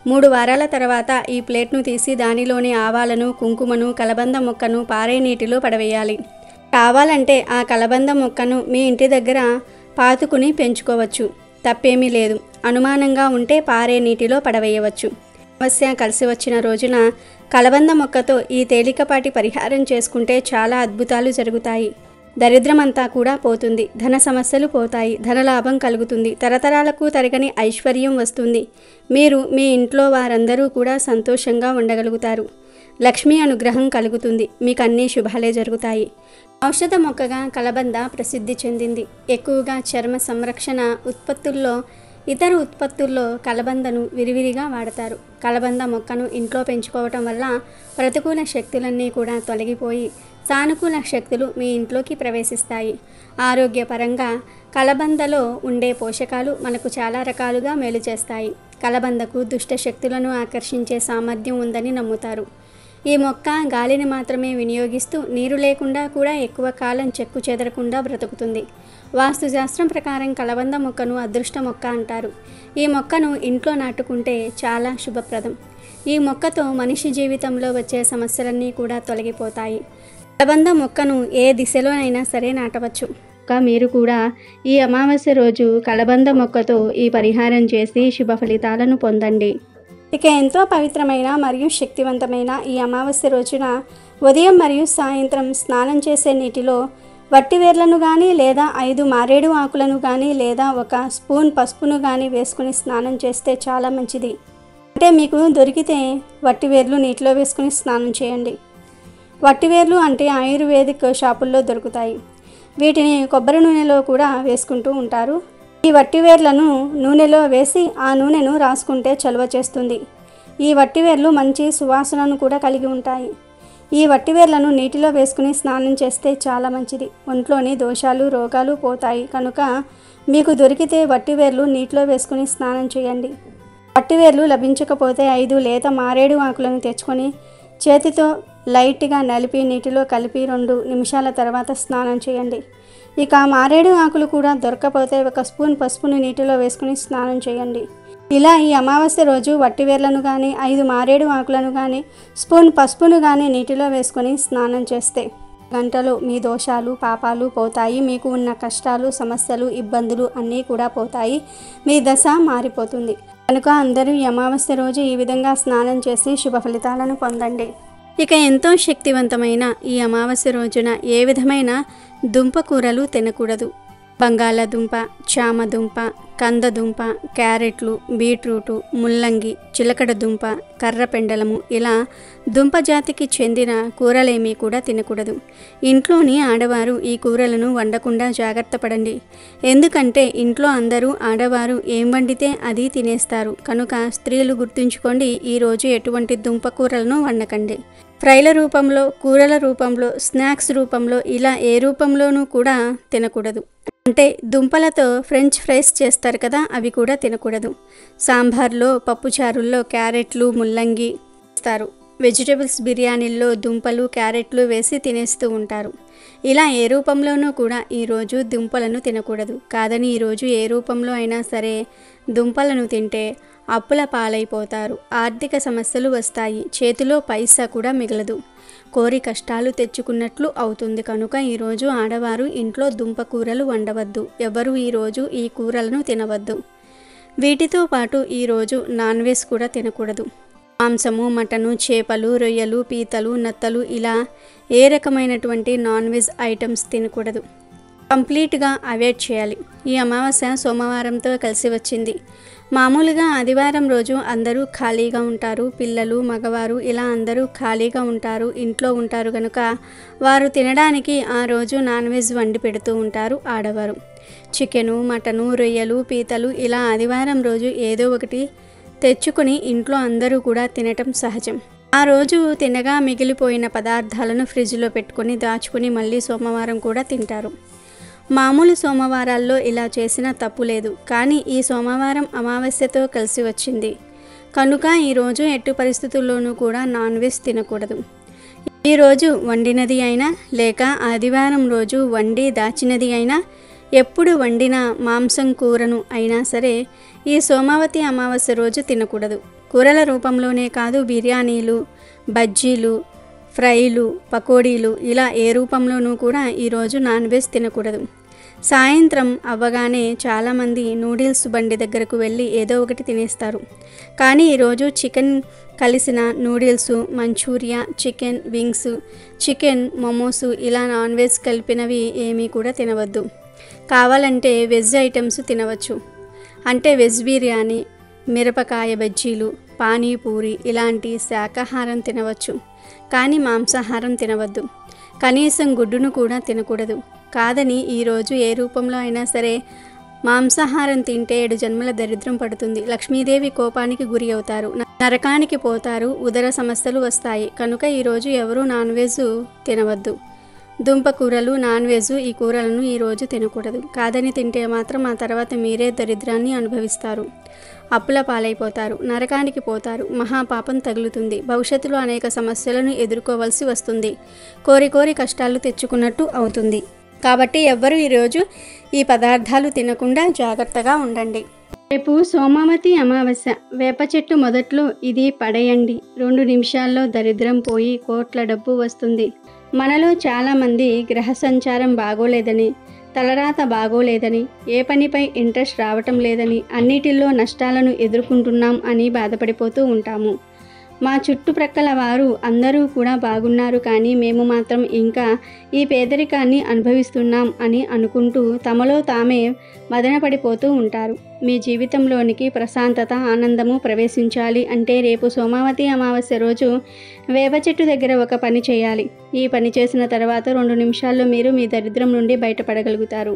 3 వారాల తర్వాత ఈ ప్లేట్ను తీసి దానిలోని ఆవాలను, కుంకుమను, కలబంద మొక్కను పారే నీటిలో పడవేయాలి. కావాలంటే ఆ కలబంద మొక్కను మీ ఇంటి దగ్గర పాతుకుని పెంచుకోవచ్చు, తప్పేమీ లేదు. అనుమానంగా ఉంటే పారే నీటిలో పడవేయవచ్చు. అమావాస్య కలిసి వచ్చిన రోజున కలబంద మొక్కతో ఈ తేలికపాటి పరిహారం చేసుకుంటే చాలా అద్భుతాలు జరుగుతాయి. దరిద్రమంతా కూడా పోతుంది, ధన సమస్యలు పోతాయి, ధనలాభం కలుగుతుంది, తరతరాలకు తరగని ఐశ్వర్యం వస్తుంది. మీరు మీ ఇంట్లో వారందరూ కూడా సంతోషంగా ఉండగలుగుతారు. లక్ష్మీ అనుగ్రహం కలుగుతుంది. మీకు అన్ని శుభాలే జరుగుతాయి. ఔషధ మొక్కగా కలబంద ప్రసిద్ధి చెందింది. ఎక్కువగా చర్మ సంరక్షణ ఉత్పత్తుల్లో, ఇతర ఉత్పత్తుల్లో కలబందను విరివిరిగా వాడతారు. కలబంద మొక్కను ఇంట్లో పెంచుకోవటం వల్ల ప్రతికూల శక్తులన్నీ కూడా తొలగిపోయి సానుకూల శక్తులు మీ ఇంట్లోకి ప్రవేశిస్తాయి. ఆరోగ్యపరంగా కలబందలో ఉండే పోషకాలు మనకు చాలా రకాలుగా మేలు చేస్తాయి. కలబందకు దుష్ట శక్తులను ఆకర్షించే సామర్థ్యం ఉందని నమ్ముతారు. ఈ మొక్క గాలిని మాత్రమే వినియోగిస్తూ నీరు లేకుండా కూడా ఎక్కువ కాలం చెక్కు చెదరకుండా బ్రతుకుతుంది. వాస్తుశాస్త్రం ప్రకారం కలబంద మొక్కను అదృష్ట మొక్క అంటారు. ఈ మొక్కను ఇంట్లో నాటుకుంటే చాలా శుభప్రదం. ఈ మొక్కతో మనిషి జీవితంలో వచ్చే సమస్యలన్నీ కూడా తొలగిపోతాయి. కలబంద మొక్కను ఏ దిశలోనైనా సరే నాటవచ్చు. మీరు కూడా ఈ అమావాస్య రోజు కలబంద మొక్కతో ఈ పరిహారం చేసి శుభ ఫలితాలను పొందండి. ఇక ఎంతో పవిత్రమైన మరియు శక్తివంతమైన ఈ అమావాస్య రోజున ఉదయం మరియు సాయంత్రం స్నానం చేసే నీటిలో వట్టివేర్లను కానీ లేదా 5 మారేడు ఆకులను కానీ లేదా 1 స్పూన్ పసుపును కానీ వేసుకుని స్నానం చేస్తే చాలా మంచిది. అంటే మీకు దొరికితే వట్టివేర్లు నీటిలో వేసుకుని స్నానం చేయండి. వట్టివేర్లు అంటే ఆయుర్వేదిక్ షాపుల్లో దొరుకుతాయి. వీటిని కొబ్బరి నూనెలో కూడా వేసుకుంటూ ఉంటారు. ఈ వట్టివేర్లను నూనెలో వేసి ఆ నూనెను రాసుకుంటే చలువ చేస్తుంది. ఈ వట్టివేర్లు మంచి సువాసనను కూడా కలిగి ఉంటాయి. ఈ వట్టివేర్లను నీటిలో వేసుకుని స్నానం చేస్తే చాలా మంచిది. ఒంట్లోని దోషాలు, రోగాలు పోతాయి. కనుక మీకు దొరికితే వట్టివేర్లు నీటిలో వేసుకుని స్నానం చేయండి. వట్టివేర్లు లభించకపోతే 5 లేత మారేడు ఆకులను తెచ్చుకొని చేతితో లైట్గా నలిపి నీటిలో కలిపి 2 నిమిషాల తర్వాత స్నానం చేయండి. ఇక మారేడు ఆకులు కూడా దొరకకపోతే 1 స్పూన్ పసుపును నీటిలో వేసుకుని స్నానం చేయండి. ఇలా ఈ అమావాస్య రోజు వట్టివేర్లను కానీ 5 మారేడు ఆకులను కానీ స్పూన్ పసుపును కానీ నీటిలో వేసుకొని స్నానం చేస్తే గంటలో మీ దోషాలు, పాపాలు పోతాయి. మీకు ఉన్న కష్టాలు, సమస్యలు, ఇబ్బందులు అన్నీ కూడా పోతాయి. మీ దశ మారిపోతుంది. కనుక అందరూ ఈ అమావాస్య రోజు ఈ విధంగా స్నానం చేసి శుభ ఫలితాలను పొందండి. ఇక ఎంతో శక్తివంతమైన ఈ అమావాస్య రోజున ఏ విధమైన దుంప కూరలు తినకూడదు. బంగాళాదుంప, చామదుంప, కందదుంప, క్యారెట్లు, బీట్రూటు, ముల్లంగి, చిలకడ దుంప, కర్రపెండలము ఇలా దుంప జాతికి చెందిన కూరలేమీ కూడా తినకూడదు. ఇంట్లోని ఆడవారు ఈ కూరలను వండకుండా జాగ్రత్త పడండి. ఎందుకంటే ఇంట్లో అందరూ ఆడవారు ఏం వండితే అది తినేస్తారు కనుక స్త్రీలు గుర్తుంచుకోండి, ఈరోజు ఎటువంటి దుంప కూరలను వండకండి. ఫ్రైల రూపంలో, కూరల రూపంలో, స్నాక్స్ రూపంలో ఇలా ఏ రూపంలోనూ కూడా తినకూడదు. అంటే దుంపలతో ఫ్రెంచ్ ఫ్రైస్ చేస్తారు కదా, అవి కూడా తినకూడదు. సాంబార్లో, పప్పుచారుల్లో క్యారెట్లు, ముల్లంగి ఇస్తారు. వెజిటబుల్స్ బిర్యానీల్లో దుంపలు, క్యారెట్లు వేసి తినేస్తూ ఉంటారు. ఇలా ఏ రూపంలోనూ కూడా ఈరోజు దుంపలను తినకూడదు. కాదని ఈరోజు ఏ రూపంలో అయినా సరే దుంపలను తింటే అప్పుల పాలైపోతారు, ఆర్థిక సమస్యలు వస్తాయి, చేతిలో పైసా కూడా మిగలదు, కోరి కష్టాలు తెచ్చుకున్నట్లు అవుతుంది. కనుక ఈరోజు ఆడవారు ఇంట్లో దుంప కూరలు వండవద్దు. ఎవరు ఈరోజు ఈ కూరలను తినవద్దు. వీటితో పాటు ఈరోజు నాన్ వెజ్ కూడా తినకూడదు. మాంసము, మటను, చేపలు, రొయ్యలు, పీతలు, నత్తలు ఇలా ఏ రకమైనటువంటి నాన్ వెజ్ ఐటమ్స్ తినకూడదు. కంప్లీట్గా అవాయిడ్ చేయాలి. ఈ అమావాస్య సోమవారంతో కలిసి వచ్చింది. మామూలుగా ఆదివారం రోజు అందరూ ఖాళీగా ఉంటారు. పిల్లలు, మగవారు ఇలా అందరూ ఖాళీగా ఉంటారు, ఇంట్లో ఉంటారు కనుక వారు తినడానికి ఆ రోజు నాన్ వెజ్ వండి పెడుతూ ఉంటారు ఆడవారు. చికెను, మటను, రొయ్యలు, పీతలు ఇలా ఆదివారం రోజు ఏదో ఒకటి తెచ్చుకొని ఇంట్లో అందరూ కూడా తినటం సహజం. ఆ రోజు తినగా మిగిలిపోయిన పదార్థాలను ఫ్రిడ్జ్లో పెట్టుకొని దాచుకుని మళ్ళీ సోమవారం కూడా తింటారు. మామూలు సోమవారాల్లో ఇలా చేసిన తప్పు లేదు. కానీ ఈ సోమవారం అమావాస్యతో కలిసి వచ్చింది కనుక ఈరోజు ఎట్టి పరిస్థితుల్లోనూ కూడా నాన్ వెజ్ తినకూడదు. ఈరోజు వండినది అయినా లేక ఆదివారం రోజు వండి దాచినది అయినా, ఎప్పుడు వండిన మాంసం కూరను అయినా సరే ఈ సోమావతి అమావాస్య రోజు తినకూడదు. కూరల రూపంలోనే కాదు, బిర్యానీలు, బజ్జీలు, ఫ్రైలు, పకోడీలు ఇలా ఏ రూపంలోనూ కూడా ఈరోజు నాన్ వెజ్ తినకూడదు. సాయంత్రం అవ్వగానే చాలామంది నూడిల్స్ బండి దగ్గరకు వెళ్ళి ఏదో ఒకటి తినేస్తారు. కానీ ఈరోజు చికెన్ కలిసిన noodles, Manchuria, chicken wings, chicken momos ఇలా నాన్ వెజ్ కలిపినవి ఏమీ కూడా తినవద్దు. కావాలంటే వెజ్ ఐటమ్స్ తినవచ్చు. అంటే వెజ్ బిర్యానీ, మిరపకాయ బజ్జీలు, పానీపూరి ఇలాంటి శాకాహారం తినవచ్చు. కానీ మాంసాహారం తినవద్దు. కనీసం గుడ్డును కూడా తినకూడదు. కాదని ఈరోజు ఏ రూపంలో అయినా సరే మాంసాహారం తింటే 7 జన్మల దరిద్రం పడుతుంది. లక్ష్మీదేవి కోపానికి గురి అవుతారు, నరకానికి పోతారు, ఉదర సమస్యలు వస్తాయి. కనుక ఈరోజు ఎవరూ నాన్ వెజ్ తినవద్దు. దుంప కూరలు, నాన్ వెజ్ ఈ కూరలను ఈరోజు తినకూడదు. కాదని తింటే మాత్రం ఆ తర్వాత మీరే దరిద్రాన్ని అనుభవిస్తారు, అప్పుల పాలైపోతారు, నరకానికి పోతారు, మహాపాపం తగులుతుంది, భవిష్యత్తులో అనేక సమస్యలను ఎదుర్కోవలసి వస్తుంది, కోరి కోరి కష్టాలు తెచ్చుకున్నట్టు అవుతుంది. కాబట్టి ఎవ్వరూ ఈరోజు ఈ పదార్థాలు తినకుండా జాగ్రత్తగా ఉండండి. రేపు సోమావతి అమావాస్య. వేప చెట్టు మొదట్లో ఇది పడేయండి. 2 నిమిషాల్లో దరిద్రం పోయి కోట్ల డబ్బు వస్తుంది. మనలో చాలామంది గ్రహ సంచారం బాగోలేదని, తలరాత బాగోలేదని, ఏ పనిపై ఇంట్రెస్ట్ రావటం లేదని, అన్నిటిలో నష్టాలను ఎదుర్కొంటున్నాం అని బాధపడిపోతూ ఉంటాము. మా చుట్టుప్రక్కల వారు అందరూ కూడా బాగున్నారు, కానీ మేము మాత్రం ఇంకా ఈ పేదరికాన్ని అనుభవిస్తున్నాం అని అనుకుంటూ తమలో తామే మదనపడిపోతూ ఉంటారు. మీ జీవితంలోనికి ప్రశాంతత, ఆనందము ప్రవేశించాలి అంటే రేపు సోమావతి అమావాస్య రోజు వేప చెట్టు దగ్గర ఒక పని చేయాలి. ఈ పని చేసిన తర్వాత 2 నిమిషాల్లో మీరు మీ దరిద్రం నుండి బయటపడగలుగుతారు.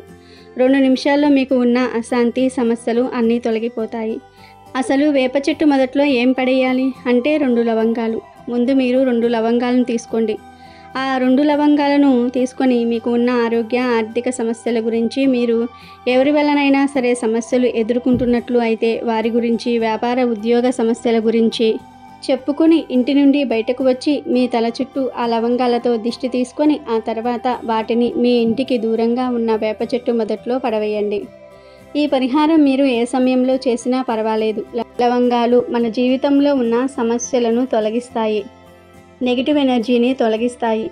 2 నిమిషాల్లో మీకు ఉన్న అశాంతి సమస్యలు అన్నీ తొలగిపోతాయి. అసలు వేప చెట్టు మొదట్లో ఏం పడేయాలి అంటే 2 లవంగాలు. ముందు మీరు 2 లవంగాలను తీసుకోండి. ఆ 2 లవంగాలను తీసుకొని మీకు ఉన్న ఆరోగ్య, ఆర్థిక సమస్యల గురించి, మీరు ఎవరి వల్లనైనా సరే సమస్యలు ఎదుర్కొంటున్నట్లు అయితే వారి గురించి, వ్యాపార ఉద్యోగ సమస్యల గురించి చెప్పుకొని ఇంటి నుండి బయటకు వచ్చి మీ తల చుట్టూ ఆ లవంగాలతో దిష్టి తీసుకొని ఆ తర్వాత వాటిని మీ ఇంటికి దూరంగా ఉన్న వేప చెట్టు మొదట్లో పడవేయండి. ఈ పరిహారం మీరు ఏ సమయంలో చేసినా పర్వాలేదు. లవంగాలు మన జీవితంలో ఉన్న సమస్యలను తొలగిస్తాయి, నెగిటివ్ ఎనర్జీని తొలగిస్తాయి.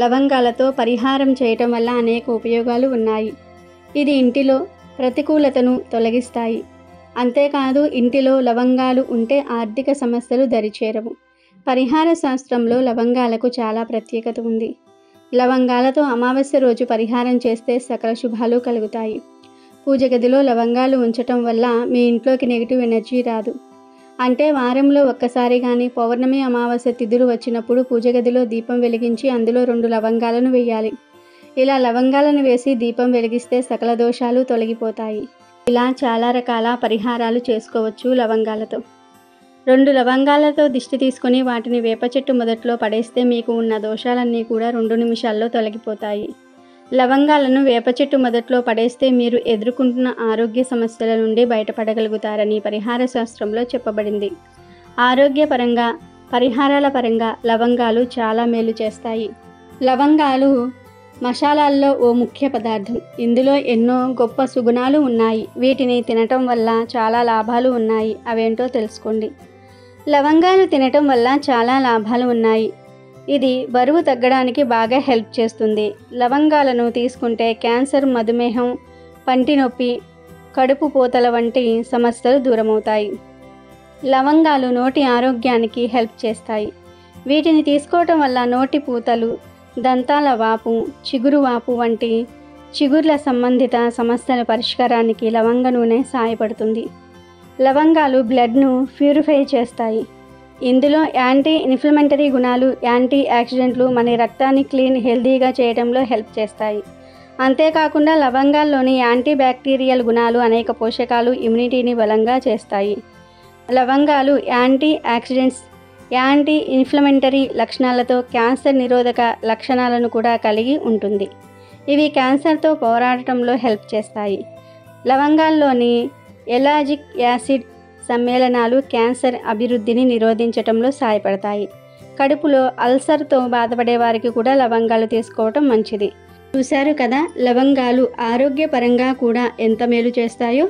లవంగాలతో పరిహారం చేయటం వల్ల అనేక ఉపయోగాలు ఉన్నాయి. ఇది ఇంటిలో ప్రతికూలతను తొలగిస్తాయి. అంతేకాదు ఇంటిలో లవంగాలు ఉంటే ఆర్థిక సమస్యలు దరిచేరవు. పరిహార శాస్త్రంలో లవంగాలకు చాలా ప్రత్యేకత ఉంది. లవంగాలతో అమావాస్య రోజు పరిహారం చేస్తే సకల శుభాలు కలుగుతాయి. పూజ గదిలో లవంగాలు ఉంచటం వల్ల మీ ఇంట్లోకి నెగిటివ్ ఎనర్జీ రాదు. అంటే వారంలో ఒక్కసారి కానీ పౌర్ణమి అమావాస్య తిథులు వచ్చినప్పుడు పూజ గదిలో దీపం వెలిగించి అందులో 2 లవంగాలను వేయాలి. ఇలా లవంగాలను వేసి దీపం వెలిగిస్తే సకల దోషాలు తొలగిపోతాయి. ఇలా చాలా రకాల పరిహారాలు చేసుకోవచ్చు లవంగాలతో. 2 లవంగాలతో దిష్టి తీసుకొని వాటిని వేప చెట్టు మొదట్లో పడేస్తే మీకు ఉన్న దోషాలన్నీ కూడా 2 నిమిషాల్లో తొలగిపోతాయి. లవంగాలను వేప చెట్టు మొదట్లో పడేస్తే మీరు ఎదుర్కొంటున్న ఆరోగ్య సమస్యల నుండి బయటపడగలుగుతారని పరిహార శాస్త్రంలో చెప్పబడింది. ఆరోగ్యపరంగా, పరిహారాల పరంగా లవంగాలు చాలా మేలు చేస్తాయి. లవంగాలు మసాలాల్లో ఓ ముఖ్య పదార్థం. ఇందులో ఎన్నో గొప్ప సుగుణాలు ఉన్నాయి. వీటిని తినటం వల్ల చాలా లాభాలు ఉన్నాయి. అవేంటో తెలుసుకోండి. లవంగాలు తినటం వల్ల చాలా లాభాలు ఉన్నాయి. ఇది బరువు తగ్గడానికి బాగా హెల్ప్ చేస్తుంది. లవంగాలను తీసుకుంటే క్యాన్సర్, మధుమేహం, పంటి నొప్పి, కడుపు పోతల వంటి సమస్యలు దూరమవుతాయి. లవంగాలు నోటి ఆరోగ్యానికి హెల్ప్ చేస్తాయి. వీటిని తీసుకోవటం వల్ల నోటి పూతలు, దంతాల వాపు, చిగురు వాపు వంటి చిగుర్ల సంబంధిత సమస్యల పరిష్కారానికి లవంగ నూనె సహాయపడుతుంది. లవంగాలు బ్లడ్ను ప్యూరిఫై చేస్తాయి. ఇందులో యాంటీ ఇన్ఫ్లమేటరీ గుణాలు, యాంటీ ఆక్సిడెంట్లు మన రక్తాన్ని క్లీన్, హెల్దీగా చేయడంలో హెల్ప్ చేస్తాయి. అంతేకాకుండా లవంగాల్లోని యాంటీ బ్యాక్టీరియల్ గుణాలు అనేక పోషకాలు ఇమ్యూనిటీని బలంగా చేస్తాయి. లవంగాలు యాంటీ ఆక్సిడెంట్స్, యాంటీ ఇన్ఫ్లమేటరీ లక్షణాలతో క్యాన్సర్ నిరోధక లక్షణాలను కూడా కలిగి ఉంటుంది. ఇవి క్యాన్సర్తో పోరాడటంలో హెల్ప్ చేస్తాయి. లవంగాల్లోని ఎలాజిక్ యాసిడ్ సమ్మేళనాలు క్యాన్సర్ అభివృద్ధిని నిరోధించటంలో సహాయపడతాయి. కడుపులో అల్సర్తో బాధపడే వారికి కూడా లవంగాలు తీసుకోవటం మంచిది. చూశారు కదా, లవంగాలు ఆరోగ్యపరంగా కూడా ఎంత మేలు చేస్తాయో.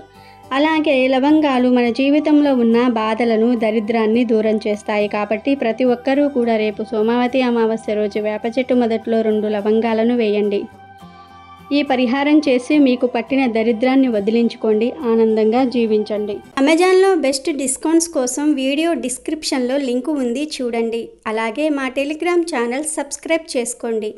అలాగే లవంగాలు మన జీవితంలో ఉన్న బాధలను, దరిద్రాన్ని దూరం చేస్తాయి. కాబట్టి ప్రతి ఒక్కరూ కూడా రేపు సోమావతి అమావాస్య రోజు వేప చెట్టు మొదట్లో 2 లవంగాలను వేయండి. ఈ పరిహారం చేసి మీకు పట్టిన దరిద్రాన్ని వదిలించుకోండి, ఆనందంగా జీవించండి. అమెజాన్లో బెస్ట్ డిస్కౌంట్స్ కోసం వీడియో డిస్క్రిప్షన్లో లింకు ఉంది, చూడండి. అలాగే మా టెలిగ్రామ్ ఛానల్ సబ్స్క్రైబ్ చేసుకోండి.